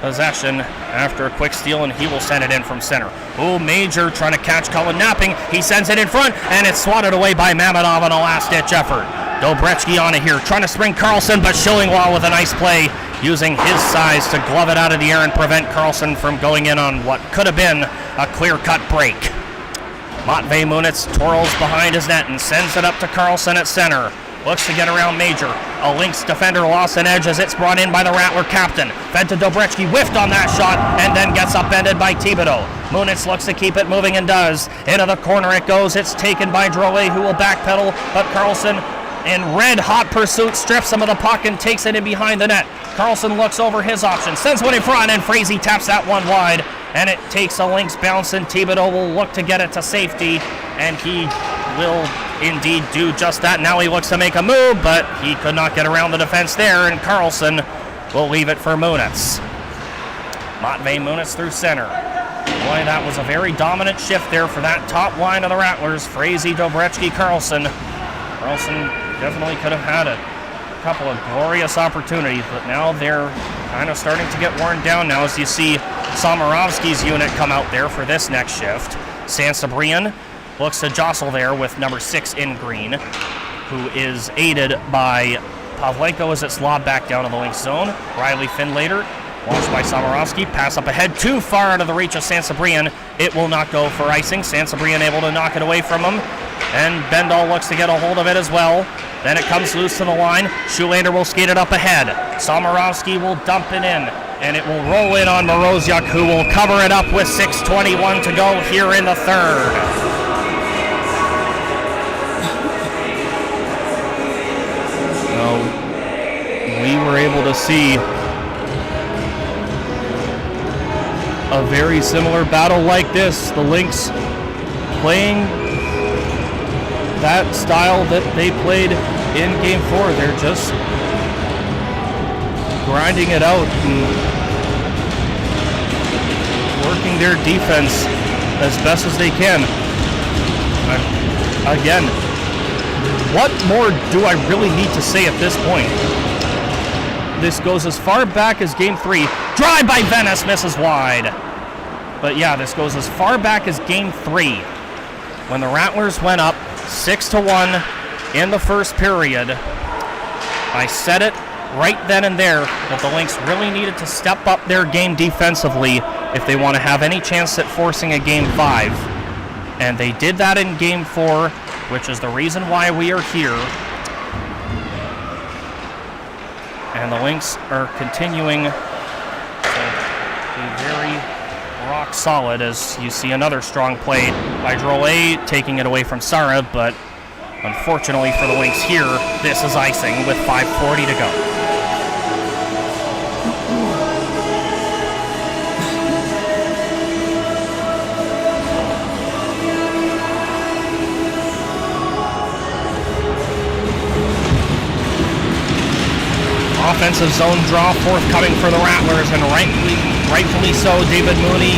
possession after a quick steal, and he will send it in from center. Ooh, Major trying to catch Cullen napping. He sends it in front, and it's swatted away by Mamedov in a last-ditch effort. Dobretsky on it here, trying to spring Carlson, but Schillinglaw with a nice play, using his size to glove it out of the air and prevent Carlson from going in on what could have been a clear-cut break. Matvei Munitz twirls behind his net and sends it up to Carlson at center. Looks to get around Major. A Lynx defender lost an edge as it's brought in by the Rattler captain. Fed to Dobretsky, whiffed on that shot, and then gets upended by Thibodeau. Munitz looks to keep it moving and does. Into the corner it goes. It's taken by Drole, who will backpedal, but Carlson, in red-hot pursuit, strips him of the puck and takes it in behind the net. Carlson looks over his options, sends one in front, and Frazee taps that one wide, and it takes a Lynx bounce, and Thibodeau will look to get it to safety, and he will indeed do just that. Now he looks to make a move, but he could not get around the defense there, and Carlson will leave it for Munitz. Matvey Munitz through center. Boy, that was a very dominant shift there for that top line of the Rattlers. Frazee, Dobretsky, Carlson. Carlson definitely could have had a couple of glorious opportunities, but now they're kind of starting to get worn down now as you see Somorovsky's unit come out there for this next shift. Sansabrian looks to jostle there with number 6 in green, who is aided by Pavlenko as it's lobbed back down to the Lynx zone. Riley Finlater, launched by Somorovsky, pass up ahead, too far out of the reach of Sansabrian. It will not go for icing. Sansabrian able to knock it away from him, and Bendall looks to get a hold of it as well. Then it comes loose to the line. Schulander will skate it up ahead. Somorovsky will dump it in, and it will roll in on Moroziuk, who will cover it up with 6:21 to go here in the third. So we were able to see a very similar battle like this. The Lynx playing that style that they played in Game 4. They're just grinding it out and working their defense as best as they can. Again, what more do I really need to say at this point? This goes as far back as Game 3. Drive by Venice, misses wide. But yeah, this goes as far back as Game 3, when the Rattlers went up 6-1 in the first period. I said it right then and there that the Lynx really needed to step up their game defensively if they want to have any chance at forcing a Game 5. And they did that in Game 4, which is the reason why we are here. And the Lynx are continuing to be very rock solid as you see another strong play by Drolet taking it away from Sara, but unfortunately for the Lynx here, this is icing with 5:40 to go. Offensive zone draw forthcoming for the Rattlers, and rightfully so. David Mooney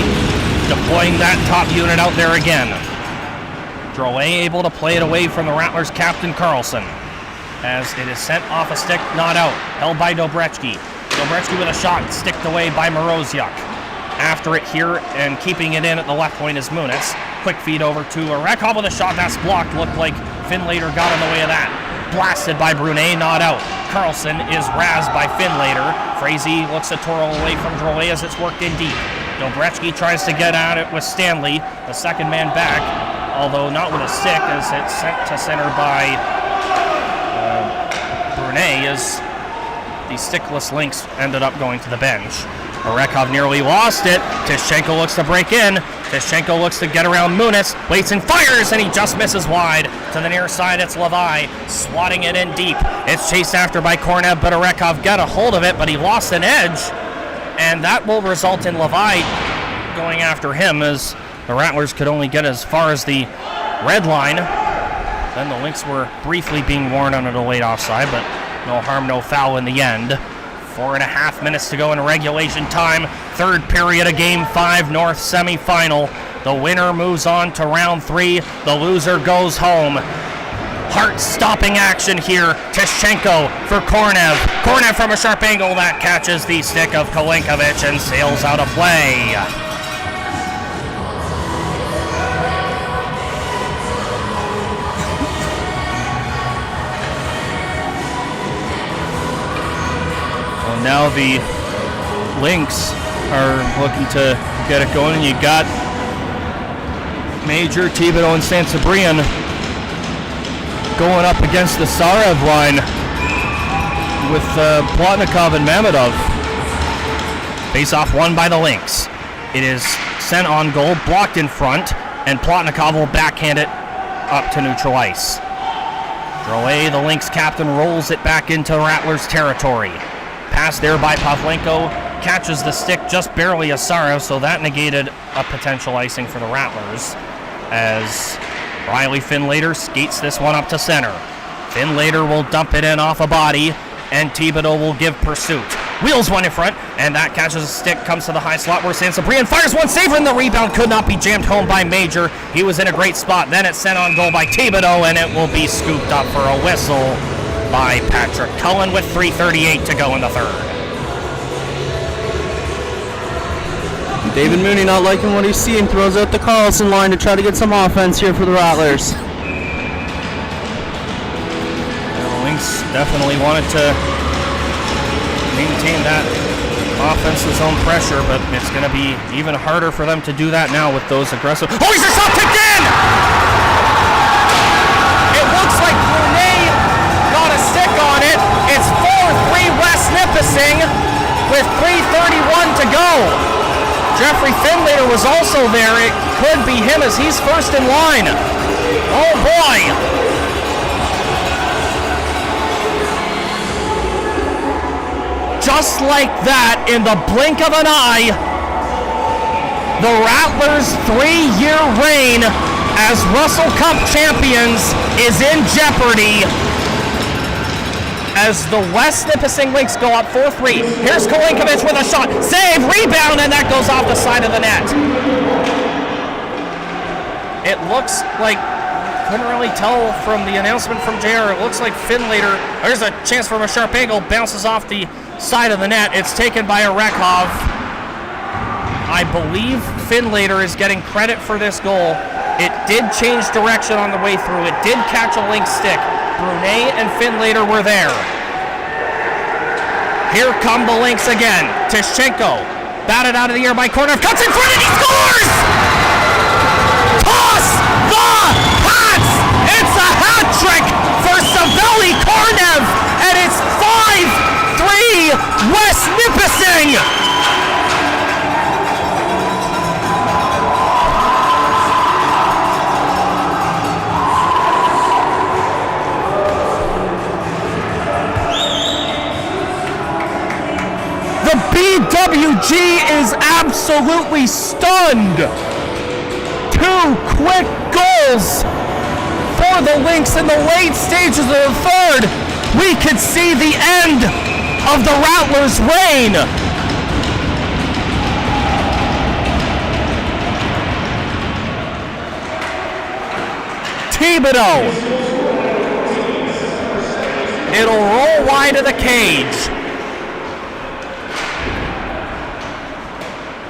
deploying that top unit out there again. Drolet able to play it away from the Rattlers' captain Carlson, as it is sent off a stick, not out. Held by Dobretsky. Dobretsky with a shot, sticked away by Moroziuk. After it here and keeping it in at the left point is Munitz. Quick feed over to Arekov with a shot that's blocked. Looked like Finlater got in the way of that. Blasted by Brunet, not out. Carlson is razzed by Finlater. Frazee looks to twirl away from Drolet as it's worked in deep. Dobretsky tries to get at it with Stanley, the second man back, although not with a stick, as it's sent to center by Brunet, as the stickless Lynx ended up going to the bench. Arekov nearly lost it. Tishchenko looks to break in. Tishchenko looks to get around Munitz, waits and fires, and he just misses wide. To the near side, it's Levi, swatting it in deep. It's chased after by Kornev, but Arekov got a hold of it, but he lost an edge, and that will result in Levi going after him, as the Rattlers could only get as far as the red line. Then the Lynx were briefly being warned on a delayed offside, but no harm, no foul in the end. 4.5 minutes to go in regulation time. Third period of Game 5 North semifinal. The winner moves on to round 3. The loser goes home. Heart-stopping action here. Tishchenko for Kornev. Kornev from a sharp angle that catches the stick of Kolenkovic and sails out of play. Now the Lynx are looking to get it going, and you got Major, Thibodeau, and Sansabrian going up against the Sarev line with Plotnikov and Mamedov. Face-off won by the Lynx. It is sent on goal, blocked in front, and Plotnikov will backhand it up to neutral ice. Drolet, the Lynx captain, rolls it back into Rattlers territory. Pass there by Pavlenko, catches the stick just barely as Sarev, so that negated a potential icing for the Rattlers, as Riley Finlater skates this one up to center. Finlater will dump it in off a body, and Thibodeau will give pursuit. Wheels one in front, and that catches a stick, comes to the high slot where Sansabrian fires one, saver, and the rebound could not be jammed home by Major. He was in a great spot. Then it's sent on goal by Thibodeau, and it will be scooped up for a whistle by Patrick Cullen with 3:38 to go in the third. David Mooney not liking what he's seeing, throws out the Carlson line to try to get some offense here for the Rattlers. The Lynx definitely wanted to maintain that offensive zone pressure, but it's going to be even harder for them to do that now with those aggressive. Oh, he's a shot kicked in! It looks like Brunei got a stick on it. It's 4-3 West Nipissing with 3:31 to go. Jeffrey Finlater was also there. It could be him as he's first in line. Oh boy! Just like that, in the blink of an eye, the Rattlers' 3-year reign as Russell Cup champions is in jeopardy as the West Nipissing Lynx go up 4-3. Here's Kolinkovic with a shot. Save, rebound, and that goes off the side of the net. It looks like, couldn't really tell from the announcement from JR, it looks like Finlater, there's a chance from a sharp angle, bounces off the side of the net. It's taken by a Rekhov. I believe Finlater is getting credit for this goal. It did change direction on the way through. It did catch a Lynx stick. Brunei and Finlater were there. Here come the Lynx again. Tishchenko batted out of the air by Kornev. Cuts in front and he scores! Toss the hats! It's a hat trick for Savelli Kornev, and it's 5-3 West Nipissing! The BWG is absolutely stunned. 2 quick goals for the Lynx in the late stages of the third. We could see the end of the Rattlers' reign. Thibodeau. It'll roll wide of the cage.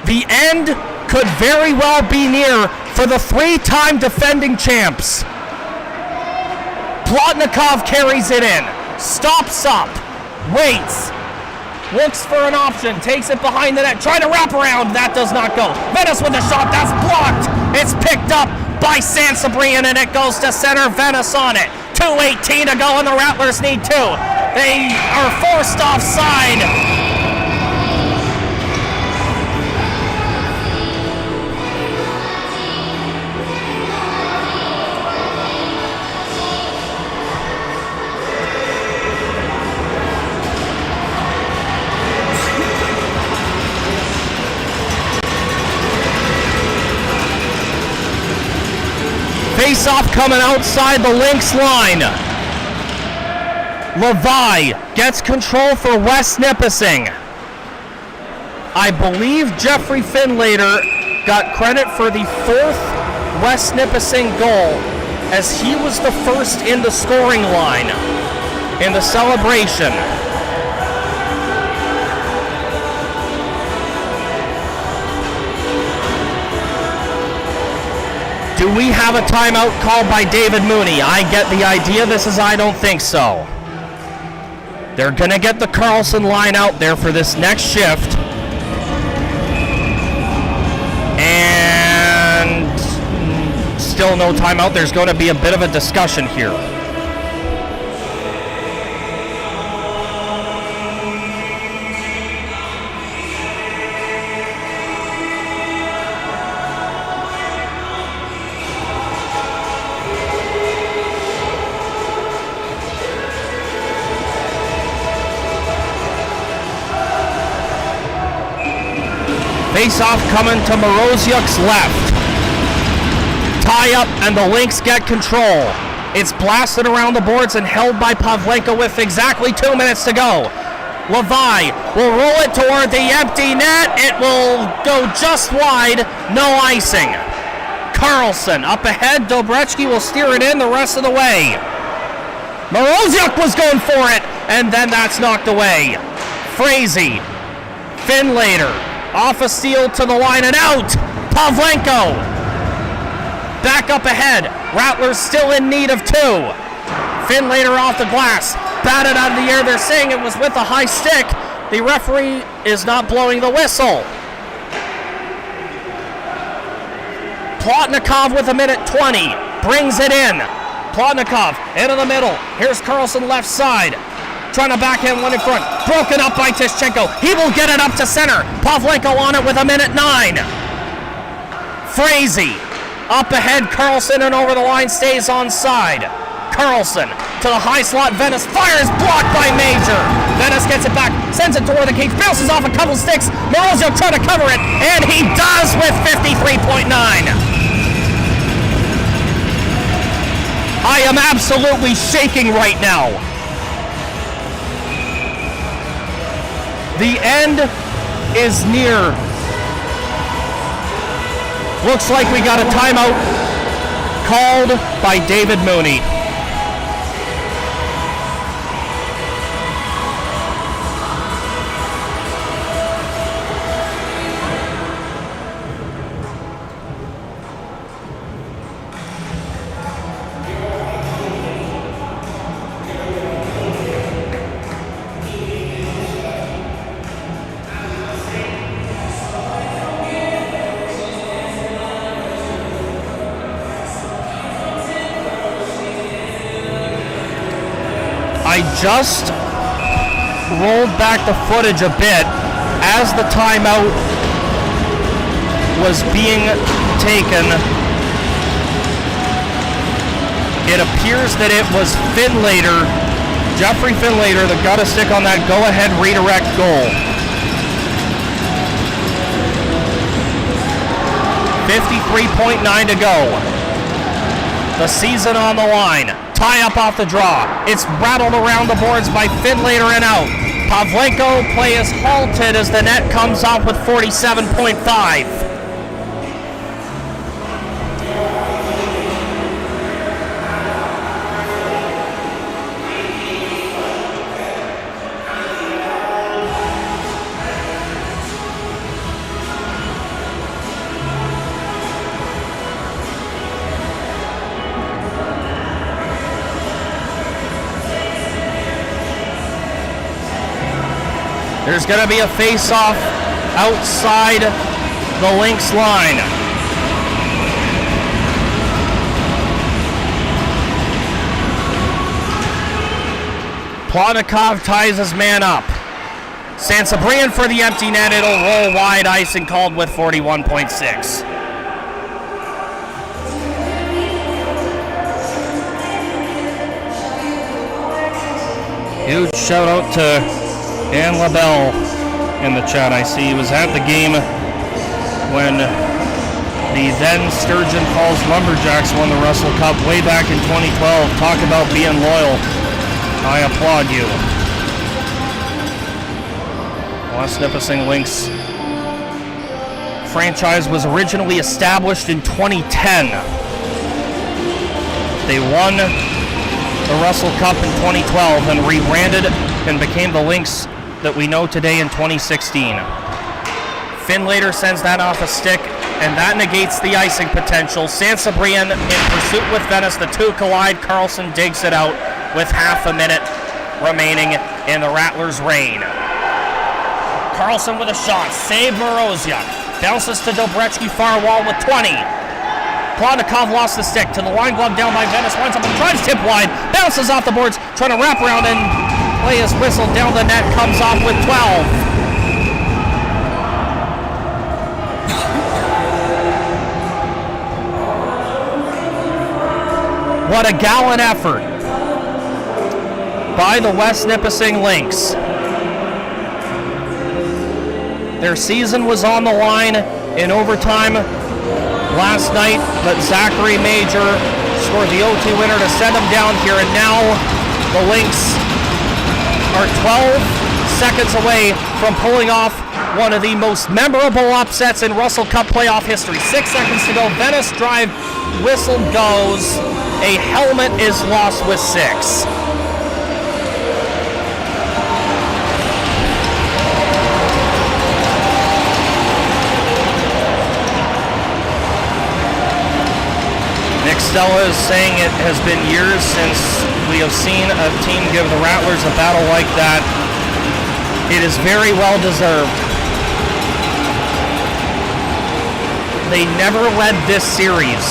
The end could very well be near for the 3-time defending champs. Plotnikov carries it in, stops up, waits, looks for an option, takes it behind the net, trying to wrap around, that does not go. Venice with a shot, that's blocked. It's picked up by Sansabrian and it goes to center. Venice on it. 2:18 to go and the Rattlers need 2. They are forced offside. Face-off coming outside the Lynx line. Levi gets control for West Nipissing. I believe Jeffrey Finlater got credit for the 4th West Nipissing goal as he was the first in the scoring line in the celebration. Do we have a timeout called by David Mooney? I get the idea. This is I don't think so. They're going to get the Carlson line out there for this next shift. And still no timeout. There's going to be a bit of a discussion here. Face-off coming to Moroziuk's left. tie-up, and the Lynx get control. It's blasted around the boards and held by Pavlenko with exactly 2 minutes to go. Levi will roll it toward the empty net. It will go just wide, no icing. Carlson up ahead. Dobretsky will steer it in the rest of the way. Moroziuk was going for it, and then that's knocked away. Frazee, Finlater, off a steal to the line and out. Pavlenko back up ahead. Rattlers still in need of 2. Finlater off the glass, batted out of the air. They're saying it was with a high stick. The referee is not blowing the whistle. Plotnikov with 1:20, brings it in. Plotnikov into the middle. Here's Carlson left side, trying to backhand one in front. Broken up by Tishchenko. He will get it up to center. Pavlenko on it with 1:09. Frazee up ahead. Carlson and over the line, stays onside. Carlson to the high slot. Venice fires, blocked by Major. Venice gets it back, sends it toward the cage, bounces off a couple sticks. Moroziuk trying to cover it, and he does with 53.9. I am absolutely shaking right now. The end is near. Looks like we got a timeout called by David Mooney. I just rolled back the footage a bit as the timeout was being taken. It appears that it was Finlater, Jeffrey Finlater, that got a stick on that go-ahead redirect goal. 53.9 to go. The season on the line. Tie up off the draw. It's rattled around the boards by Finlater and out. Pavlenko play is halted as the net comes off with 47.5. There's going to be a face-off outside the Lynx line. Plotnikov ties his man up. Sansabrian for the empty net. It'll roll wide, icing called with 41.6. Huge shout out to Dan LaBelle in the chat. I see he was at the game when the then Sturgeon Falls Lumberjacks won the Russell Cup way back in 2012. Talk about being loyal. I applaud you. West Nipissing Lynx franchise was originally established in 2010. They won the Russell Cup in 2012 and rebranded and became the Lynx that we know today in 2016. Finlater sends that off a stick, and that negates the icing potential. Sansabrian in pursuit with Venice. The two collide. Carlson digs it out with half a minute remaining in the Rattlers' reign. Carlson with a shot. Save Moroziuk. Bounces to Dobretsky, far wall with 20. Plotnikov lost the stick to the line glove down by Venice. Winds up and tries tip wide. Bounces off the boards. Trying to wrap around and play his whistle down the net. Comes off with 12. What a gallant effort by the West Nipissing Lynx. Their season was on the line in overtime last night, but Zachary Major scored the OT winner to send them down here, and now the Lynx are 12 seconds away from pulling off one of the most memorable upsets in Russell Cup playoff history. 6 seconds to go. Venice drive whistle goes. A helmet is lost with 6. Nick Stella is saying it has been years since we have seen a team give the Rattlers a battle like that. It is very well deserved. They never led this series.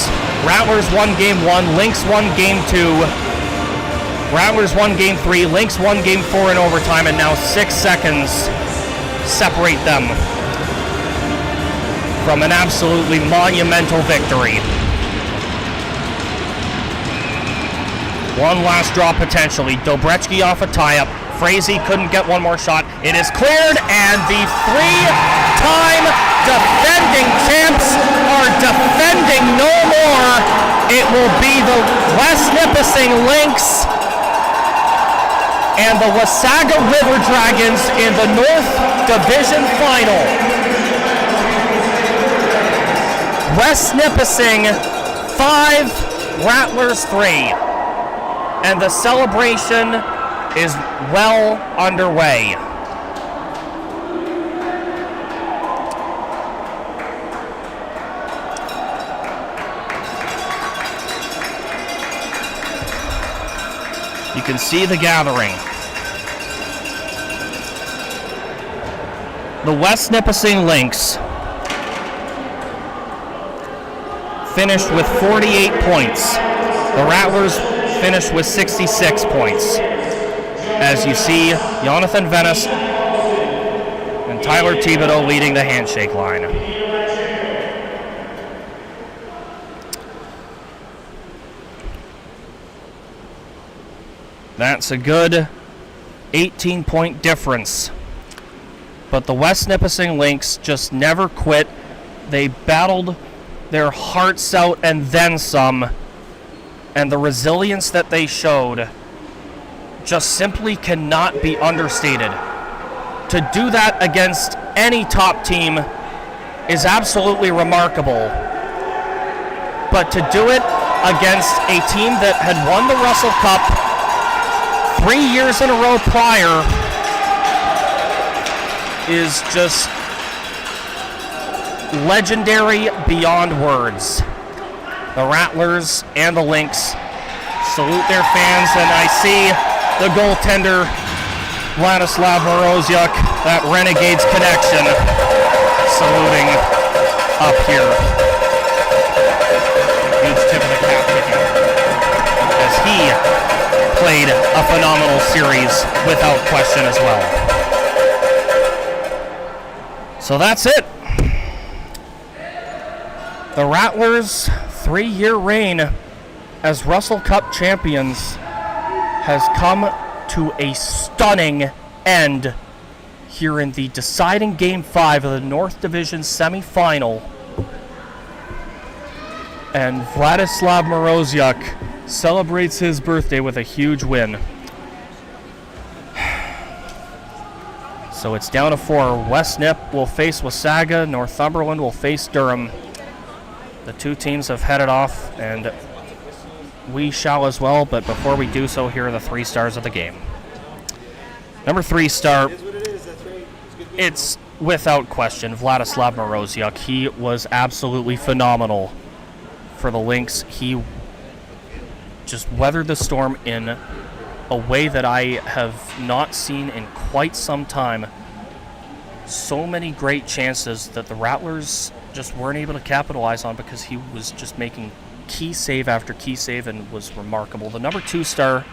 Rattlers won game 1, Lynx won game 2, Rattlers won game 3, Lynx won game 4 in overtime, and now 6 seconds separate them from an absolutely monumental victory. One last draw potentially. Dobretsky off a tie-up. Frazee couldn't get one more shot. It is cleared, and the 3-time defending champs are defending no more. It will be the West Nipissing Lynx and the Wasaga River Dragons in the North Division Final. West Nipissing 5, Rattlers 3. And the celebration is well underway. You can see the gathering. The West Nipissing Lynx finished with 48 points. The Rattlers finished with 66 points. As you see, Jonathan Venice and Tyler Thibodeau leading the handshake line. That's a good 18-point difference. But the West Nipissing Lynx just never quit. They battled their hearts out and then some. And the resilience that they showed just simply cannot be understated. To do that against any top team is absolutely remarkable. But to do it against a team that had won the Russell Cup 3 years in a row prior is just legendary beyond words. The Rattlers and the Lynx salute their fans, and I see the goaltender, Vladislav Moroziuk, that Renegades connection, saluting up here. Huge tip of the cap to him, as he played a phenomenal series without question as well. So that's it. The Rattlers' 3-year reign as Russell Cup champions has come to a stunning end here in the deciding Game 5 of the North Division semifinal. And Vladislav Moroziuk celebrates his birthday with a huge win. So it's down to 4. West Nip will face Wasaga, Northumberland will face Durham. The two teams have headed off, and we shall as well, but before we do so, here are the 3 stars of the game. Number 3 star, it's without question Vladislav Moroziuk. He was absolutely phenomenal for the Lynx. He just weathered the storm in a way that I have not seen in quite some time. So many great chances that the Rattlers just weren't able to capitalize on because he was just making key save after key save and was remarkable. The number 2 star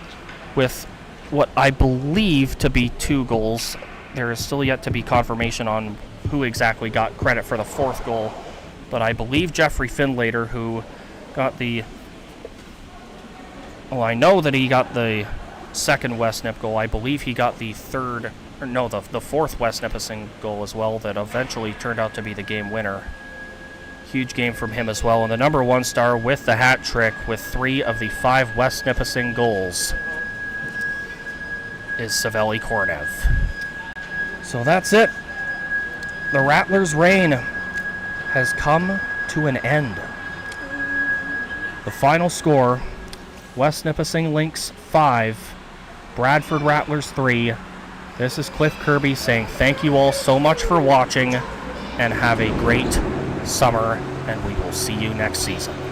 with what I believe to be 2 goals. There is still yet to be confirmation on who exactly got credit for the 4th goal, but I believe Jeffrey Findlater, who got the... Well, I know that he got the 2nd West Nip goal. I believe he got the 3rd... Or no, the 4th West Nipissing goal as well that eventually turned out to be the game winner. Huge game from him as well. And the number 1 star with the hat trick with 3 of the 5 West Nipissing goals is Savelli Kornev. So that's it. The Rattlers' reign has come to an end. The final score, West Nipissing Lynx 5, Bradford Rattlers 3. This is Cliff Kirby saying thank you all so much for watching and have a great summer, and we will see you next season.